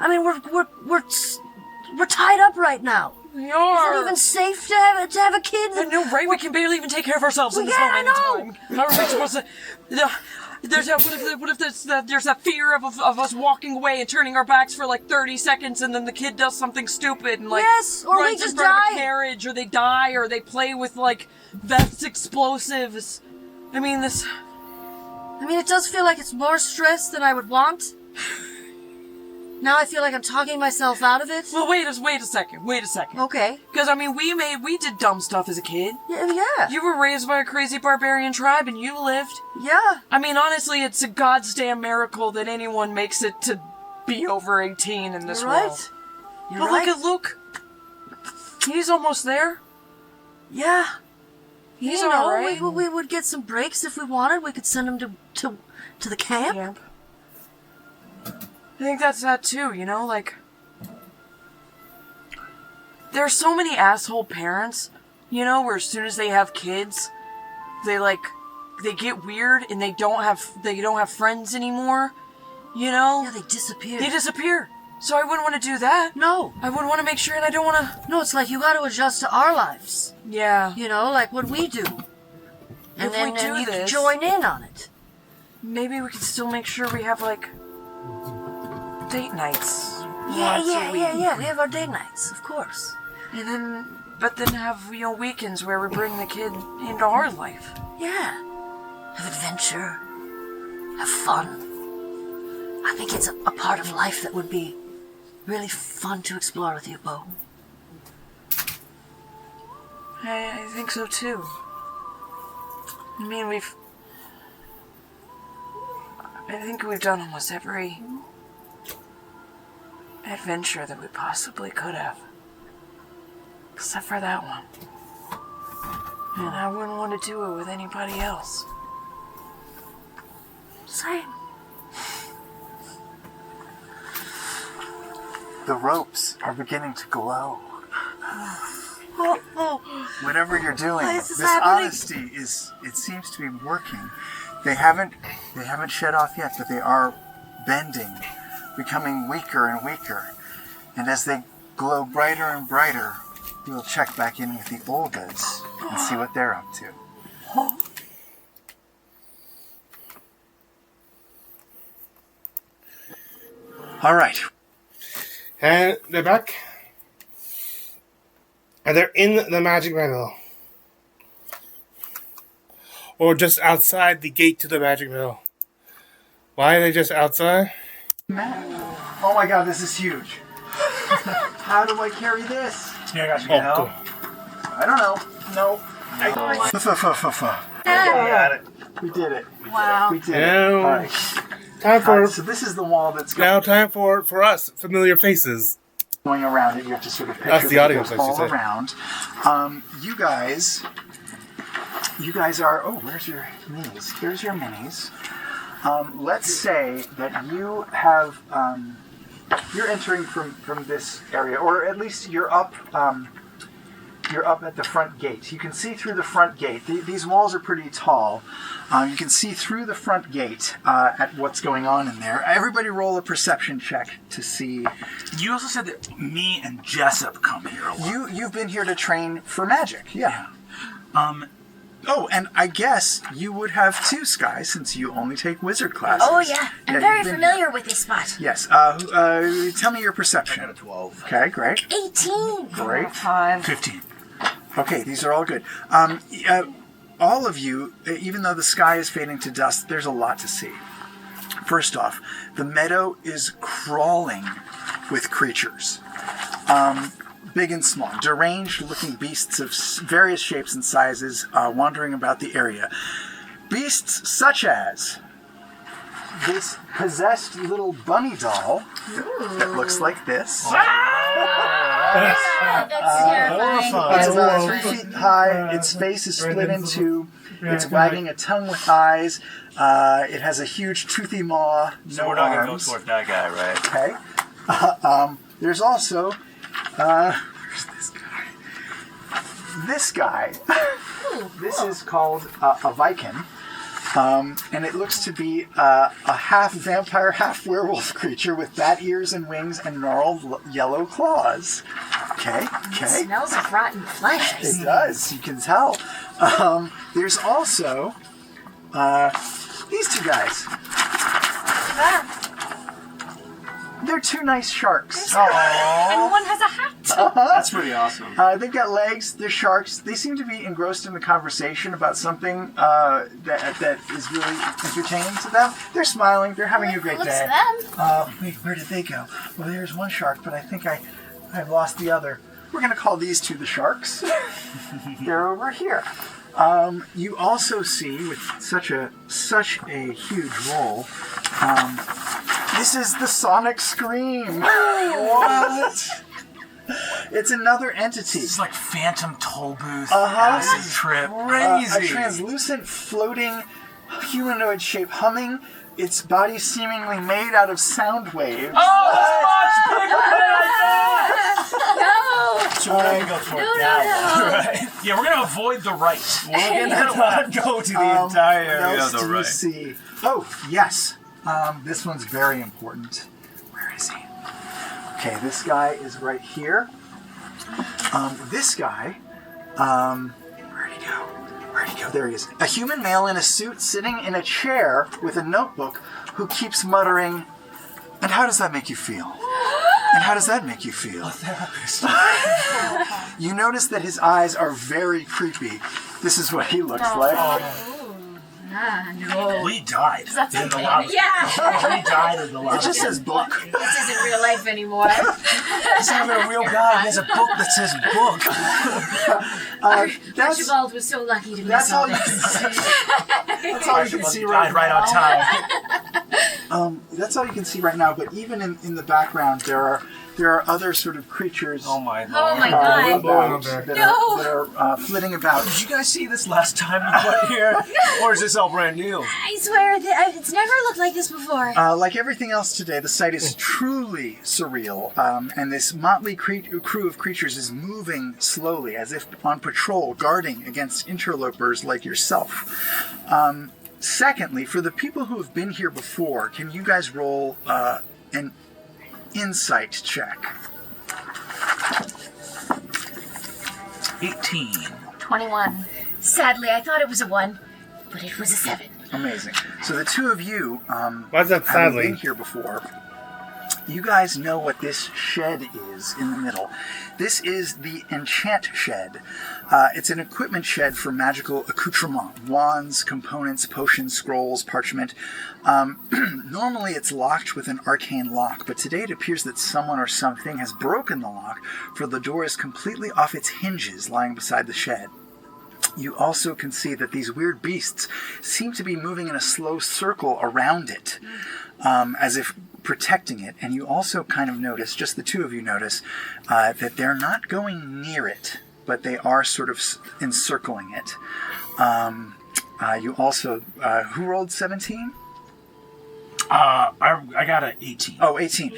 I mean, we're tied up right now. We are. Is it even safe to have a kid? I know, right? We can barely even take care of ourselves in this yeah, moment I know. in time. How are we supposed to... What if there's that fear of us walking away and turning our backs for like 30 seconds, and then the kid does something stupid and like yes, or runs we just in front die. of a carriage, or they die, or they play with like Veth's explosives. I mean, it does feel like it's more stress than I would want. Now I feel like I'm talking myself out of it. Well, wait a second. Okay. Because, I mean, we did dumb stuff as a kid. Yeah. You were raised by a crazy barbarian tribe and you lived. Yeah. I mean, honestly, it's a goddamn miracle that anyone makes it to be over 18 in this world. You're but right. look at Luke. He's almost there. Yeah. He's you know, alright. we would get some breaks if we wanted. We could send him to the camp. I think that's that too, you know, like... There are so many asshole parents, you know, where as soon as they have kids, they get weird and they don't have friends anymore, you know? Yeah, they disappear. So I wouldn't want to do that. No. I would want to make sure, and I don't want to... No, it's like you got to adjust to our lives. Yeah. You know, like what we do. And if we do you this, join in on it. Maybe we can still make sure we have, like... date nights. Yeah. We have our date nights, of course. But then have, you know, weekends where we bring the kid into our life. Yeah. Have adventure. Have fun. I think it's a part of life that would be really fun to explore with you, Bo. I think so too. I mean, I think we've done almost every adventure that we possibly could have. Except for that one. And I wouldn't want to do it with anybody else. Same. The ropes are beginning to glow. Whatever you're doing, this honesty it seems to be working. They haven't shed off yet, but they are bending, becoming weaker and weaker. And as they glow brighter and brighter, we'll check back in with the Olgas and see what they're up to. All right. And they're back. And they're in the magic meadow. Or just outside the gate to the magic meadow. Why are they just outside? Oh my god, this is huge. How do I carry this? Here, I got you. Cool. I don't know. No. I got it. We did it. Wow. We did it. Now, All right. time for So this is the wall that's time for us familiar faces. going around it. You have to sort of picture That's the that audience, it I goes should all say. around. You guys are. Oh, where's your minis? Here's your minis. Let's say that you have. You're entering from this area, or at least you're up. You're up at the front gate. You can see through the front gate. These walls are pretty tall. You can see through the front gate at what's going on in there. Everybody roll a perception check to see. You also said that me and Jessup come here a lot. You've been here to train for magic, yeah. Oh, and I guess you would have too, Sky, since you only take wizard classes. Oh, yeah. I'm Yeah, very you've been familiar with this spot. Yes. Tell me your perception. I got a 12. Okay, great. 18. Great. 15. Okay, these are all good. All of you, even though the sky is fading to dust, there's a lot to see. First off, the meadow is crawling with creatures. Big and small, deranged-looking beasts of various shapes and sizes wandering about the area. Beasts such as this possessed little bunny doll that looks like this. It's about 3 feet high. Its face is split in two. It's wagging a tongue with eyes. It has a huge toothy maw. So no we're not going to go arms. toward that guy, right? Okay. There's also where's this guy? This guy. This is called a Viking. And it looks to be a half vampire, half werewolf creature with bat ears and wings and gnarled yellow claws. Okay. It smells of rotten flesh. It does. You can tell. There's also these two guys. They're two nice sharks. And one has a hat. That's pretty awesome. They've got legs. They're sharks. They seem to be engrossed in the conversation about something that is really entertaining to them. They're smiling. They're having a great Looks day. them. Wait, where did they go? Well, there's one shark, but I think I've lost the other. We're going to call these two the sharks. They're over here. You also see, with such a huge roll, this is the Sonic Scream. What? It's another entity. It's like Phantom Toll Booth, Uh-huh. acid trip. A translucent, floating, humanoid shape humming. Its body seemingly made out of sound waves. Oh, much bigger than I No. So we're going to go toward that one, right? Yeah, we're gonna avoid the right. We're going to not go to the entire What area else of the do you right. see? Oh, yes. This one's very important. Where is he? Okay, this guy is right here. This guy, where'd he go? There he is. A human male in a suit sitting in a chair with a notebook who keeps muttering, "And how does that make you feel? And how does that make you feel?" A therapist. You notice that his eyes are very creepy. This is what he looks like. We died in the lobby. Yeah. We died in the lobby. It just says book. This isn't real life anymore. He's not even a real guy. He has a book that says book. That's Archibald was so lucky to miss that's all all you can this. see. That's all you can see died right on time. That's all you can see right now. But even in the background, there are other sort of creatures. Oh my lord. Oh my god. about, that No. are flitting about. Did you guys see this last time you were here? Or is this all brand new? I swear that it's never looked like this before. Like everything else today, the site is truly surreal, and this motley crew of creatures is moving slowly, as if on patrol, guarding against interlopers like yourself. Secondly, for the people who have been here before, can you guys roll an insight check? 18. 21. Sadly, I thought it was a 1, but it was a 7. Amazing. So the two of you, Why's that having sadly? been here before, you guys know what this shed is in the middle. This is the enchant shed. It's an equipment shed for magical accoutrement, wands, components, potions, scrolls, parchment. Normally it's locked with an arcane lock, but today it appears that someone or something has broken the lock, for the door is completely off its hinges lying beside the shed. You also can see that these weird beasts seem to be moving in a slow circle around it, as if protecting it. And you also kind of notice, just the two of you notice, that they're not going near it, but they are sort of encircling it. You also, who rolled 17? I got an 18. Oh, 18.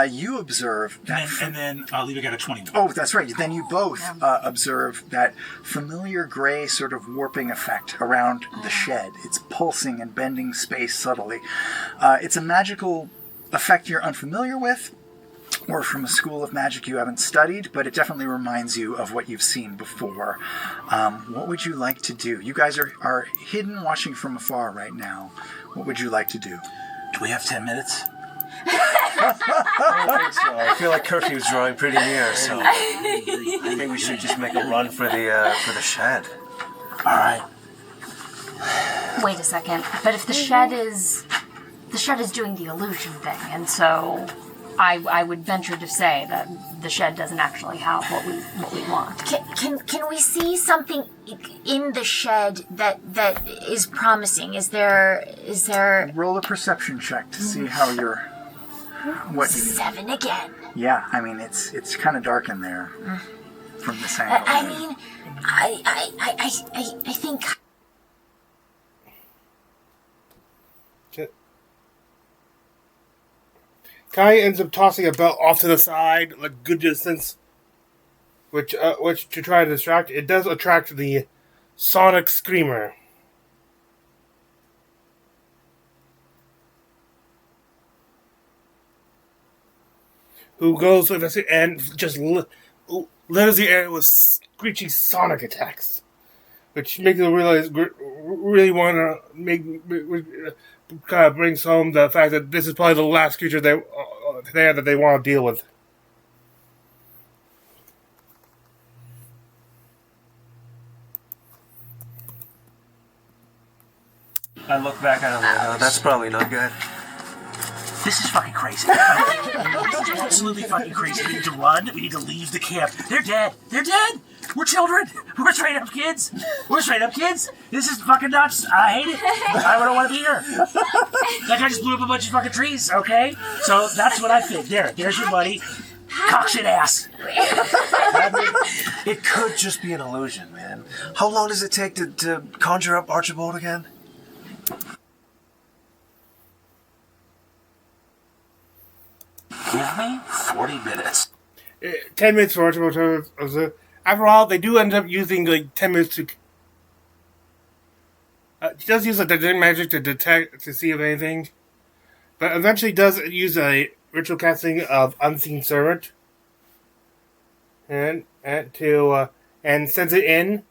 You observe that... And then Leva got a 21. Oh, that's right. Then you both observe that familiar gray sort of warping effect around the shed. It's pulsing and bending space subtly. It's a magical effect you're unfamiliar with, or from a school of magic you haven't studied, but it definitely reminds you of what you've seen before. What would you like to do? You guys are hidden watching from afar right now. What would you like to do? Do we have 10 minutes? I don't think so. I feel like curfew's drawing pretty near, so I think we should just make a run for the shed. All right. Wait a second. But if the shed is doing the illusion thing, and so I would venture to say that the shed doesn't actually have what we want. Can we see something in the shed that is promising? Is there Roll a perception check to see how you're... What 7 again? Yeah, I mean, it's kind of dark in there from this angle. I mean, I think... Kai ends up tossing a belt off to the side, like good distance, which to try to distract. It does attract the Sonic Screamer, who goes with us and just litters the air with screeching sonic attacks, which makes them realize really want to kind of brings home the fact that this is probably the last creature that they want to deal with. I look back at him and that's probably not good. This is fucking crazy. This is absolutely fucking crazy. We need to run. We need to leave the camp. They're dead. They're dead. We're children. We're straight up kids. We're straight up kids. This is fucking nuts. I hate it. I don't want to be here. That guy just blew up a bunch of fucking trees, okay? So that's what I think. There's your buddy. Cockshit ass. It could just be an illusion, man. How long does it take to conjure up Archibald again? Give me 40 minutes. 10 minutes for Archibald. After all, they do end up using like 10 minutes to... he does use a detect magic to detect, to see if anything. But eventually does use a ritual casting of Unseen Servant. And sends it in.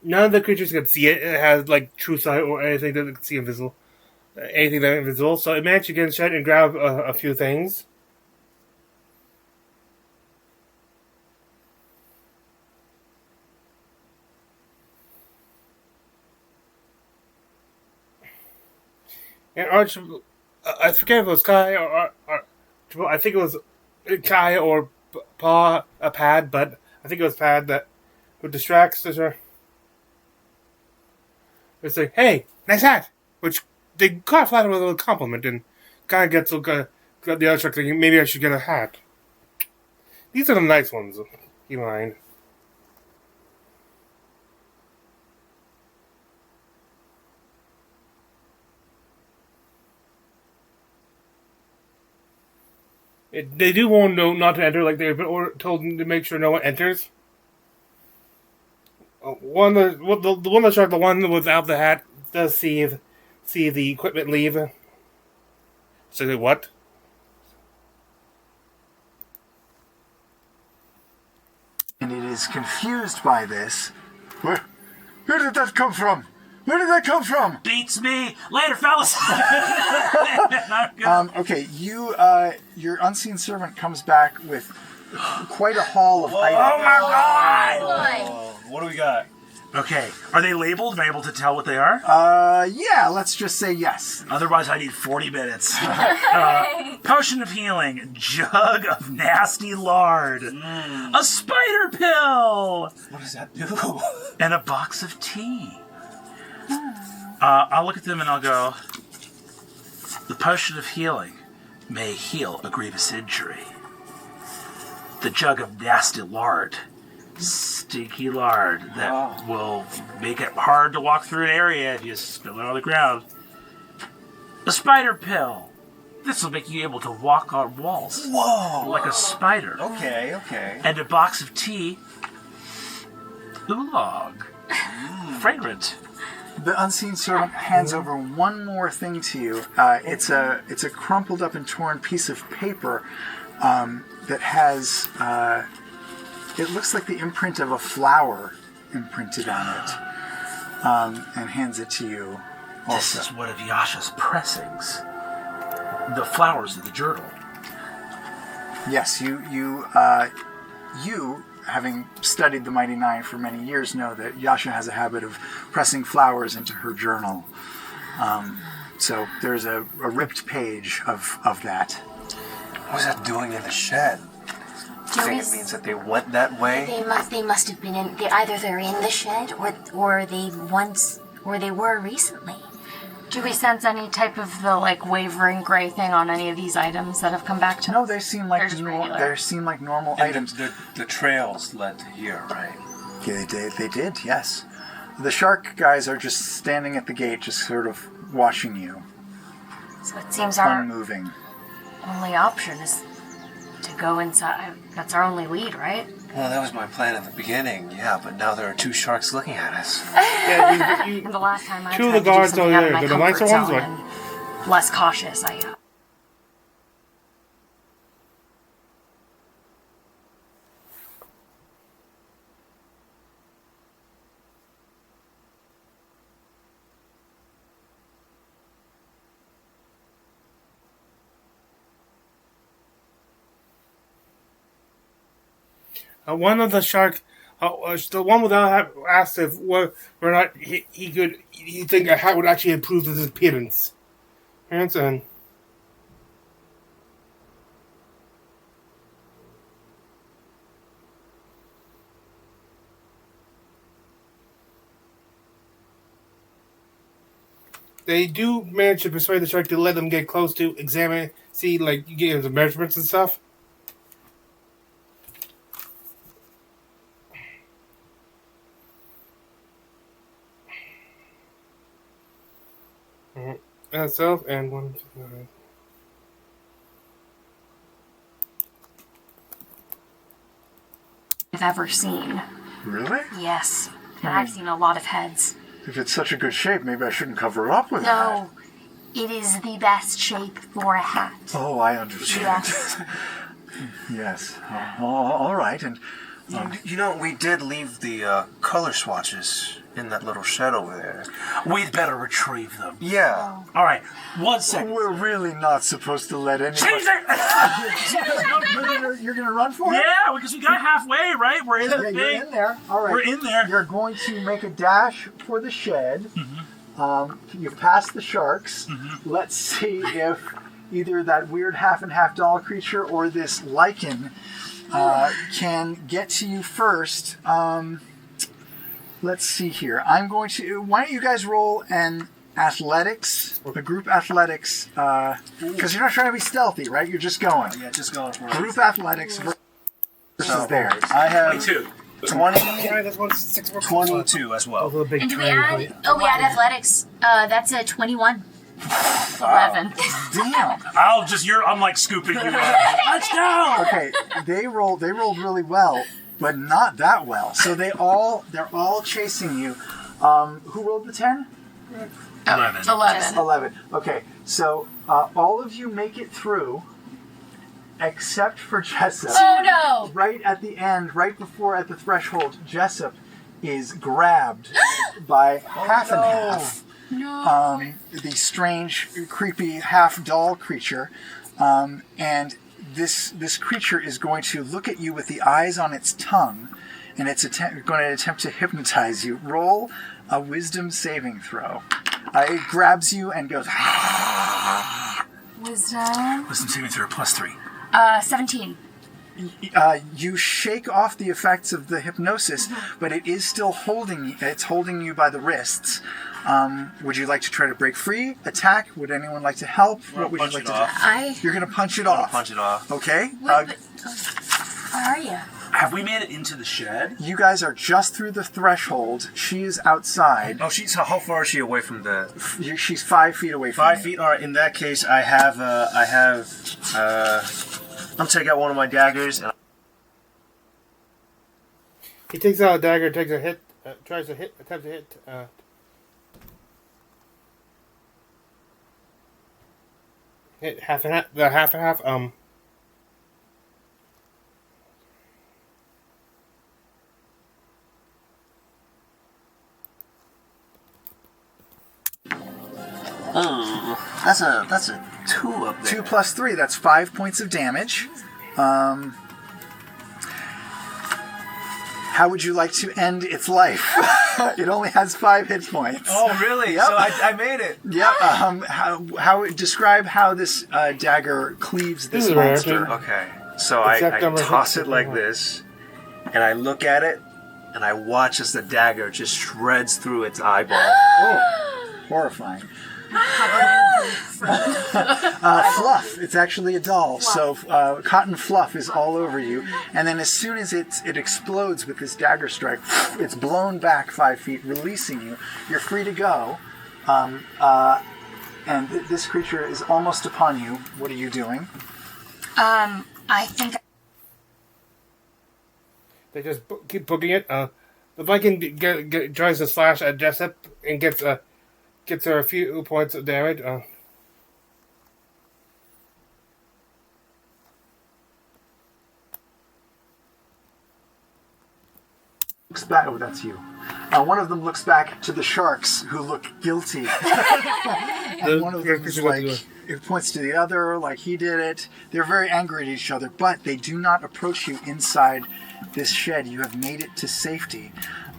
None of the creatures can see it. It has like true sight or anything that can see invisible. Anything that's invisible. So it managed to get inside and grab a few things. And Archibald, I forget if it was Kai or I think it was Kai or Pad, but I think it was Pad that who distracts her. It's like, hey, nice hat! Which they kind of flatter with a little compliment and kind of gets the other truck thinking, maybe I should get a hat. These are the nice ones, keep in mind. They do warn not to enter, like they've been told to make sure no one enters. The one without the hat does see the equipment leave. So they what? And it is confused by this. Where did that come from? Where did that come from? Beats me. Later, fellas. Okay, your unseen servant comes back with quite a haul of items. Oh my god! What do we got? Okay, are they labeled? Am I able to tell what they are? Yeah, let's just say yes. Otherwise, I need 40 minutes. Potion of healing, jug of nasty lard, a spider pill. What does that do? And a box of tea. I'll look at them and I'll go, the potion of healing may heal a grievous injury. The jug of nasty lard, stinky lard, that will make it hard to walk through an area if you spill it on the ground. A spider pill. This will make you able to walk on walls. Whoa! Like a spider. Okay. And a box of tea. Oolong. Fragrant. The unseen servant hands over one more thing to you. It's a crumpled up and torn piece of paper that has. It looks like the imprint of a flower imprinted on it, and hands it to you. Also. This is one of Yasha's pressings. The flowers of the journal. Yes, you, having studied the Mighty Nein for many years, know that Yasha has a habit of pressing flowers into her journal. So there's a ripped page of that. What was that doing in the shed? Do you think it means that they went that way? They must have been in. Either they're in the shed, or they were recently. Do we sense any type of the wavering gray thing on any of these items that have come back to us? No, they seem like normal items. The trails led to here, right? Yeah, they did, yes. The shark guys are just standing at the gate, just sort of watching you. So it seems our unmoving. Only option is to go inside. That's our only lead, right? Well, that was my plan at the beginning, yeah, but now there are two sharks looking at us. Yeah, the last time I tried to do something out of my comfort zone and less cautious, One of the shark, the one without asked if whether or not he think a hat would actually improve his appearance. And they do manage to persuade the shark to let them get close to examine, see, you get the measurements and stuff. Itself and one. I've ever seen. Really? Yes. And I've seen a lot of heads. If it's such a good shape, maybe I shouldn't cover up with it. No, it is the best shape for a hat. Oh, I understand. Yes. Yes. All right. And we did leave the color swatches in that little shed over there. We'd better retrieve them. Yeah. All right, 1 second. We're really not supposed to let anyone... Change it! You're going to run for it? Yeah, because we got halfway, right? We're in the thing. You're in there. All right. We're in there. You're going to make a dash for the shed. Mm-hmm. You've passed the sharks. Mm-hmm. Let's see if either that weird half and half doll creature or this lichen can get to you first. Let's see here. I'm going to... Why don't you guys roll an athletics, the group athletics, because you're not trying to be stealthy, right? You're just going. Yeah, just going for it. Group athletics versus theirs. I have 22 as well. And do we add... Oh, we add athletics. That's a 21. 11. Damn. I'm like scooping you up. Let's go! Okay, they rolled really well, but not that well. So they're all chasing you. Who rolled the 10? 11. 11. Okay, so all of you make it through, except for Jessup. Oh no! Right at the end, right before at the threshold, Jessup, is grabbed by half and half. The strange, creepy, half doll creature, and this creature is going to look at you with the eyes on its tongue, and it's going to attempt to hypnotize you. Roll a wisdom saving throw. It grabs you and goes. Wisdom saving throw +3. 17. You shake off the effects of the hypnosis, but it is still holding. It's holding you by the wrists. Would you like to try to break free? Attack? Would anyone like to help? What would you like to do? You're going to punch it off. Punch it off. Okay. Where are you? Have we made it into the shed? You guys are just through the threshold. She is outside. Oh, so how far is she away from the... She's 5 feet away from 5 you. feet? All right, in that case, I'm going to take out one of my daggers. And He takes out a dagger, takes a hit, attempts to hit. Hit half and half. Oh, that's a 2 up there. 2 plus 3, that's 5 points of damage. How would you like to end its life? It only has 5 hit points. Oh, really? Yep. So I made it. Yep. Describe how this dagger cleaves this monster. Okay. So I toss it like this, and I look at it, and I watch as the dagger just shreds through its eyeball. Oh, horrifying. Fluff. It's actually a doll. So cotton fluff is all over you, and then as soon as it explodes with this dagger strike, it's blown back 5 feet, releasing you. You're free to go, and this creature is almost upon you. What are you doing? I think They just keep booking it. The Viking tries to slash at Jessup and gets her a few points of damage. Looks back. Oh, that's you. One of them looks back to the sharks, who look guilty, and one of them is like, it points to the other, like he did it. They're very angry at each other, but they do not approach you inside this shed. You have made it to safety,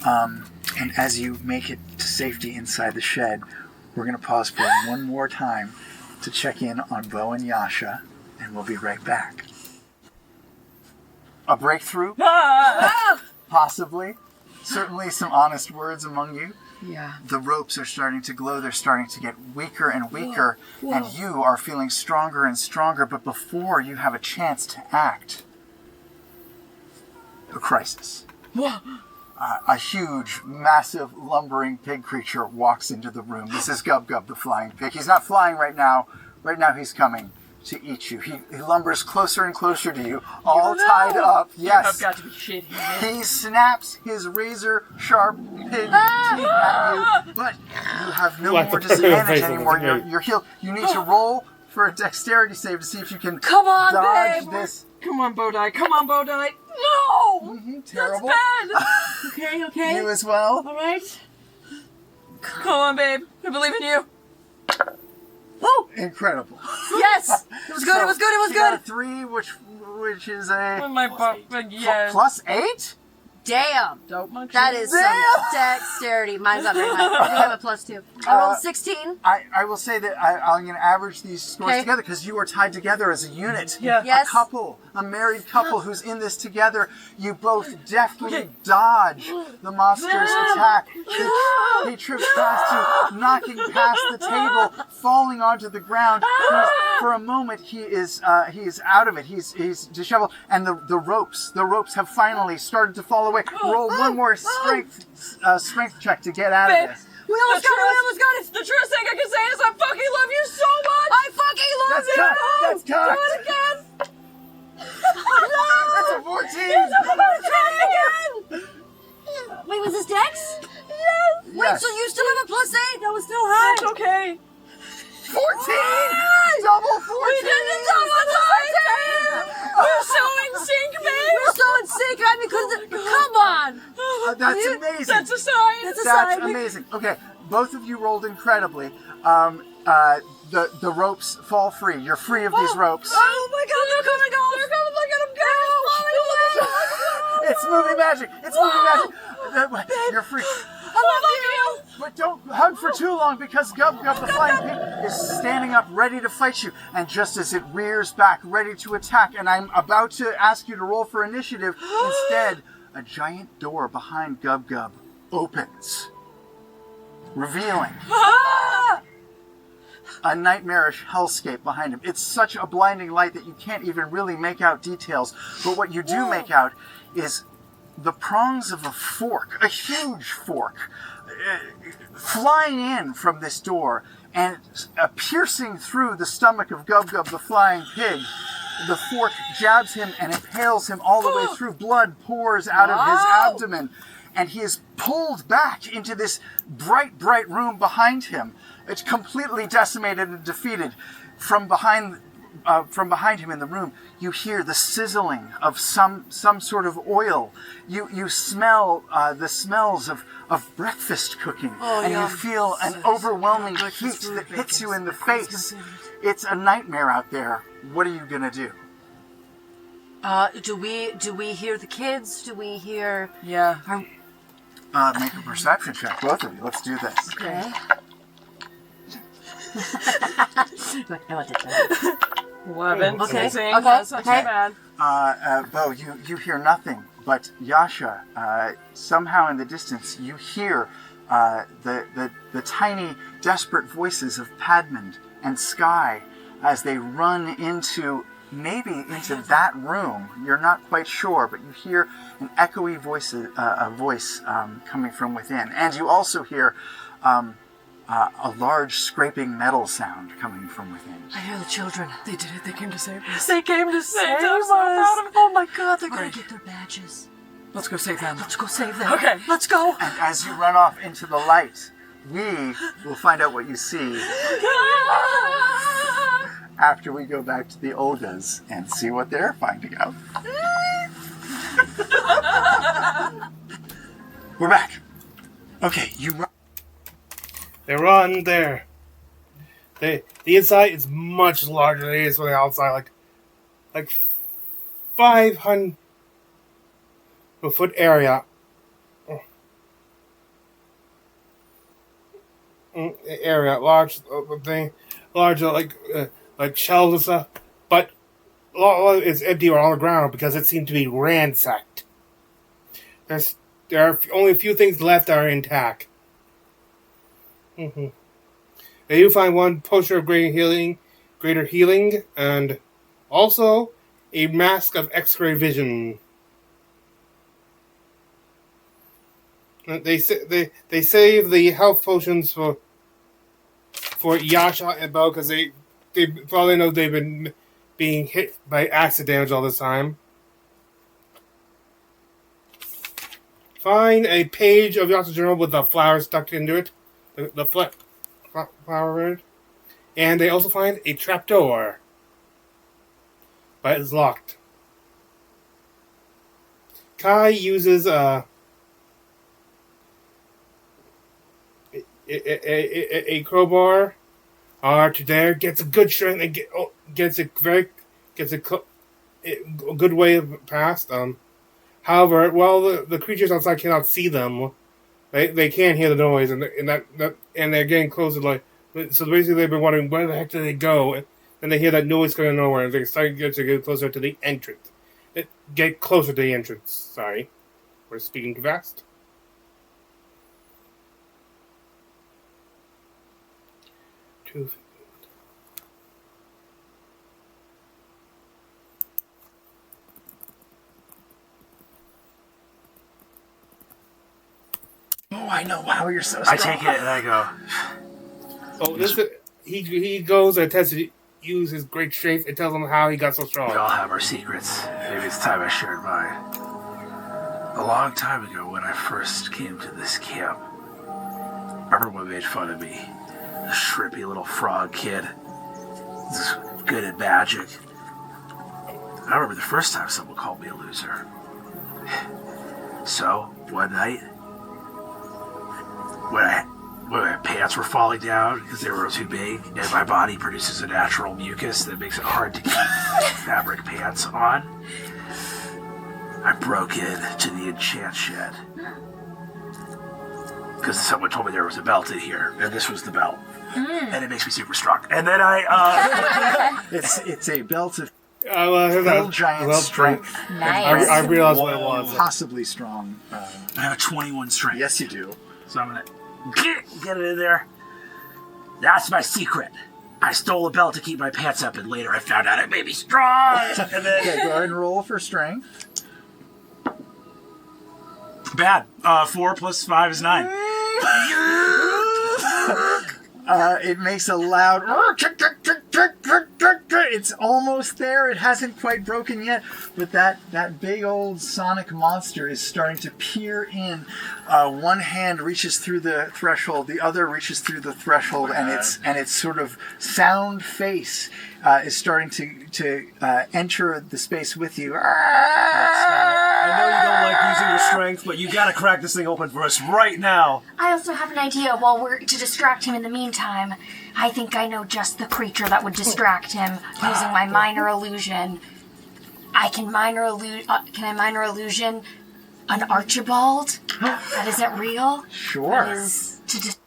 and as you make it to safety inside the shed, we're going to pause for one more time to check in on Bo and Yasha, and we'll be right back. A breakthrough? Possibly. Certainly some honest words among you. Yeah. The ropes are starting to glow. They're starting to get weaker and weaker. Whoa. And you are feeling stronger and stronger. But before you have a chance to act, a crisis. A huge, massive, lumbering pig creature walks into the room. This is Gub Gub, the flying pig. He's not flying right now. Right now he's coming to eat you. He lumbers closer and closer to you, all tied up. Yes. I've got to be shitting. He snaps his razor-sharp pig teeth at you, but you have no more disadvantage anymore. You're healed. You need to roll for a dexterity save to see if you can dodge this. Come on, Bodai. Come on, Bodai. No! Terrible. That's bad. Okay. You as well. All right. Come on, babe. I believe in you. Woo! Incredible. Yes! It was good, it was good, it was You got good! a 3, which is a... Yes. Plus 8? Damn. That is some dexterity. Mine's not very high. I have a +2. I rolled 16. I will say that I'm going to average these scores together because you are tied together as a unit. Yeah. Yes. A couple, a married couple who's in this together. You both deftly dodge the monster's attack. He trips past you, knocking past the table, falling onto the ground. For a moment, he is out of it. He's disheveled, and the ropes have finally started to fall away. Roll one more strength check to get out of this. We almost got it! The truest thing I can say is I fucking love you so much! I fucking love you! That's cocked. Do it again! That's a 14! Try again! Wait, was this dex? Yes! Wait, so you still have a +8? That was still high. It's okay. 14! Double 14! We did the double 14! We're so in sync, babe. We're so in sync, honey, because come on. That's amazing. That's a sign. That's a That's sign. amazing. Okay, both of you rolled incredibly. The ropes fall free. You're free of these ropes. Oh my God, they're coming off. They're coming. Look at them go. It's movie magic. It's movie magic. You're free. I love you. But don't hug for too long because Gub Gub the flying pig is standing up ready to fight you. And just as it rears back, ready to attack, and I'm about to ask you to roll for initiative, instead, a giant door behind Gub Gub opens, revealing a nightmarish hellscape behind him. It's such a blinding light that you can't even really make out details. But what you do make out is the prongs of a fork, a huge fork, flying in from this door and piercing through the stomach of Gub Gub the flying pig. The fork jabs him and impales him all the way through. Blood pours out of his abdomen, and he is pulled back into this bright, bright room behind him. It's completely decimated and defeated. From behind him in the room, you hear the sizzling of some sort of oil. You smell the smells of breakfast cooking, and you feel an overwhelming heat that hits you in the face. It's a nightmare out there. What are you gonna do? Do we hear the kids? Do we hear? Yeah. Make a perception check, both of you. Let's do this. Okay. 11. Okay. Sing. Okay. That's not Okay. too bad. Bo, you hear nothing, but Yasha, somehow in the distance, you hear the tiny, desperate voices of Padmond and Sky as they run into that room. You're not quite sure, but you hear an echoey voice coming from within, and you also hear a large scraping metal sound coming from within. I hear the children. They did it. They came to save us. They came to save us. I'm so proud of them. Oh my God, they're gonna get their badges. Let's go save them. Let's go save them. Okay. Let's go. And as you run off into the light, we will find out what you see after we go back to the Olgas and see what they're finding out. We're back. Okay, you run. They run there. The inside is much larger than it is from the outside. Like 500-foot area. Large thing, large like shelves and stuff. But a lot of it's empty or on the ground because it seemed to be ransacked. There are only a few things left that are intact. They do find one potion of greater healing, and also a mask of X-ray vision. They save the health potions for Yasha and Bo because they probably know they've been being hit by acid damage all this time. Find a page of Yasha's journal with a flower stuck into it. The flower in it. And they also find a trapdoor. But it's locked. Kai uses a crowbar to there, gets a good strength and gets a good way past. However, while the creatures outside cannot see them, they can hear the noise, and they're getting closer. So basically, they've been wondering where the heck did they go, and they hear that noise coming nowhere, and they start to get closer to the entrance. Get closer to the entrance. Sorry, we're speaking too fast. Oh, I know. Wow, you're so strong. I take it and I go. Oh, he goes and attempts to use his great strength and tells them how he got so strong. We all have our secrets. Maybe it's time I shared mine. A long time ago, when I first came to this camp, everyone made fun of me. A shrimpy little frog kid. Good at magic. I remember the first time someone called me a loser. So, one night, when my pants were falling down because they were too big, and my body produces a natural mucus that makes it hard to keep fabric pants on, I broke into the enchant shed. Because someone told me there was a belt in here, and this was the belt. And it makes me super strong. And then It's a belt of Hill giant strength. Nice. I realized what it was. Possibly strong. I have a 21 strength. Yes, you do. So I'm gonna get it in there. That's my secret. I stole a belt to keep my pants up, and later I found out it made me strong. And then Okay, go ahead and roll for strength. bad. 4 plus 5 is 9. It makes a loud. It's almost there. It hasn't quite broken yet, but that big old sonic monster is starting to peer in. One hand reaches through the threshold, the other reaches through the threshold, and its sort of sound face is starting to enter the space with you. I know you don't like using your strength, but you gotta crack this thing open for us right now. I also have an idea while we're to distract him in the meantime. I think I know just the creature that would distract him using my minor illusion. Can I minor illusion an Archibald? That isn't real? Sure. That is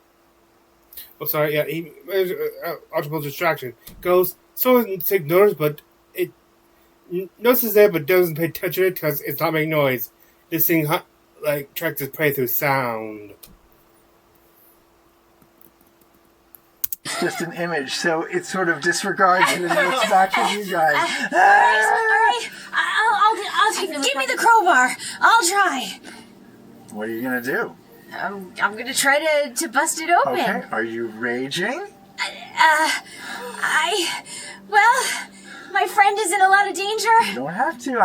Oh, sorry, yeah, he Archibald's distraction. Goes, so it take notice, but it notices it, but doesn't pay attention to it because it's not making noise. This thing, tracks its prey through sound. It's just an image, so it sort of disregards it and looks back at you guys. All right. I'll take. Give me the crowbar. I'll try. What are you gonna do? I'm gonna try to bust it open. Okay, are you raging? Well, my friend is in a lot of danger. You don't have to.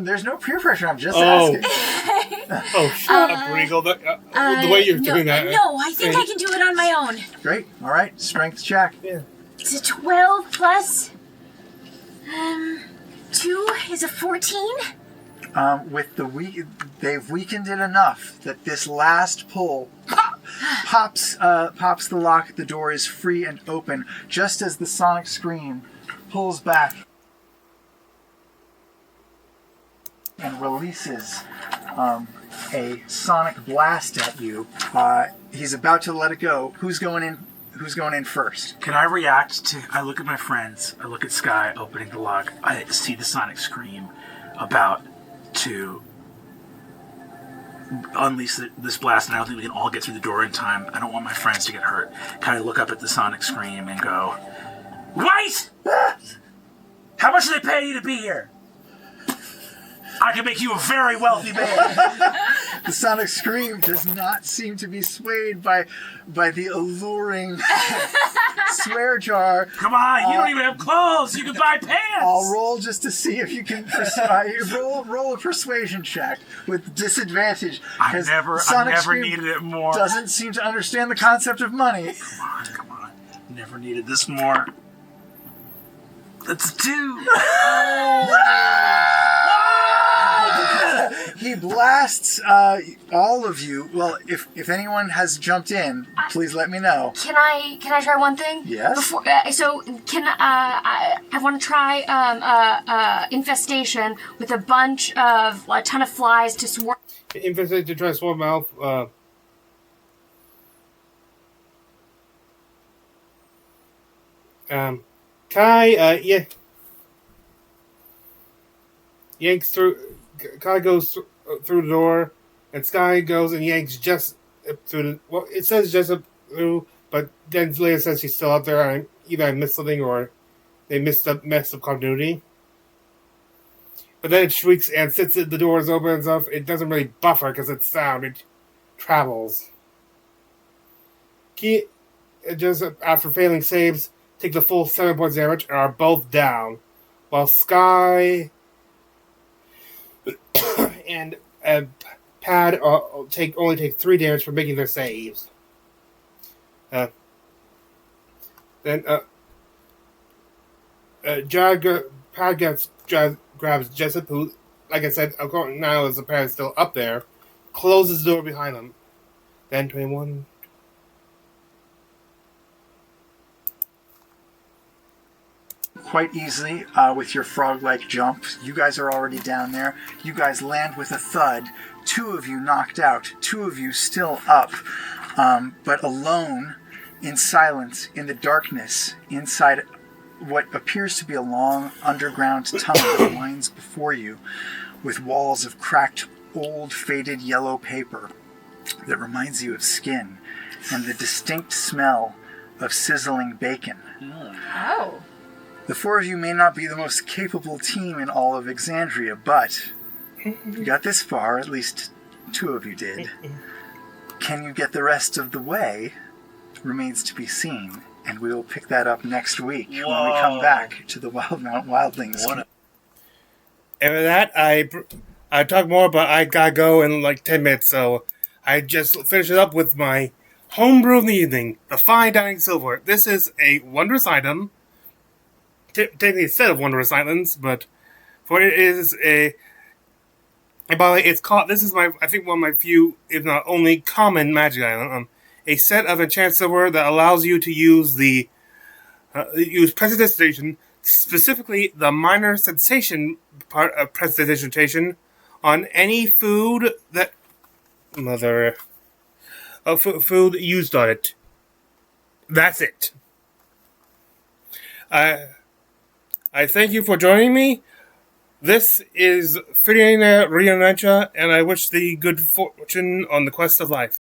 There's no peer pressure. I'm just asking. Oh, shut up, Regal. The way you're doing that. No, I think I can do it on my own. Great. All right. Strength check. Yeah. It's a 12 plus 2 is a 14. With they've weakened it enough that this last pull pops the lock. The door is free and open, just as the sonic scream pulls back and releases a sonic blast at you. He's about to let it go. Who's going in? Who's going in first? Can I react to... I look at my friends. I look at Sky opening the lock. I see the sonic scream about to unleash this blast, and I don't think we can all get through the door in time. I don't want my friends to get hurt. Can I look up at the sonic scream and go, "Wait! How much do they pay you to be here? I can make you a very wealthy man." The sonic scream does not seem to be swayed by the alluring swear jar. Come on, you don't even have clothes. You can buy pants. I'll roll just to see if you can roll a persuasion check with disadvantage. I've never needed it more. Doesn't seem to understand the concept of money. Come on. Never needed this more. That's a 2. He blasts all of you. Well, if anyone has jumped in, please let me know. Can I try one thing? Yes. Before, I want to try infestation with a ton of flies to swarm. Infestation to try to swarm out. Kai, yanks through. Kai goes through the door, and Sky goes and yanks just through the. Well, it says just up through, but then later says she's still out there. And either I missed something or they missed a mess of continuity. But then it shrieks and sits at the doors open and stuff. It doesn't really buffer because it's sound. It travels. Key, just after failing saves, take the full 7 points damage and are both down, while Sky and Pad only take 3 damage for making their saves. Then Pad grabs grabs Jessup, who, like I said, according now is apparently still up there, closes the door behind him. Then 21. Quite easily with your frog-like jump. You guys are already down there. You guys land with a thud. 2 of you knocked out. 2 of you still up, but alone, in silence, in the darkness, inside what appears to be a long underground tunnel that winds before you, with walls of cracked, old, faded yellow paper that reminds you of skin, and the distinct smell of sizzling bacon. Oh. The 4 of you may not be the most capable team in all of Exandria, but you got this far, at least 2 of you did. Can you get the rest of the way? Remains to be seen, and we will pick that up next week when we come back to the Wildemount Wildlings. And with that, I talk more, but I gotta go in like 10 minutes, so I just finish it up with my homebrew of the evening, the fine dining silver. This is a wondrous item. Technically a set of wondrous items, but for it is a. And by the way, it's called. This is I think one of my few, if not only, common magic item. A set of enchanted silver that allows you to use use prestidigitation, specifically the minor sensation part of prestidigitation, on any food that food used on it. That's it. I thank you for joining me. This is Fidina Rianancha, and I wish thee good fortune on the quest of life.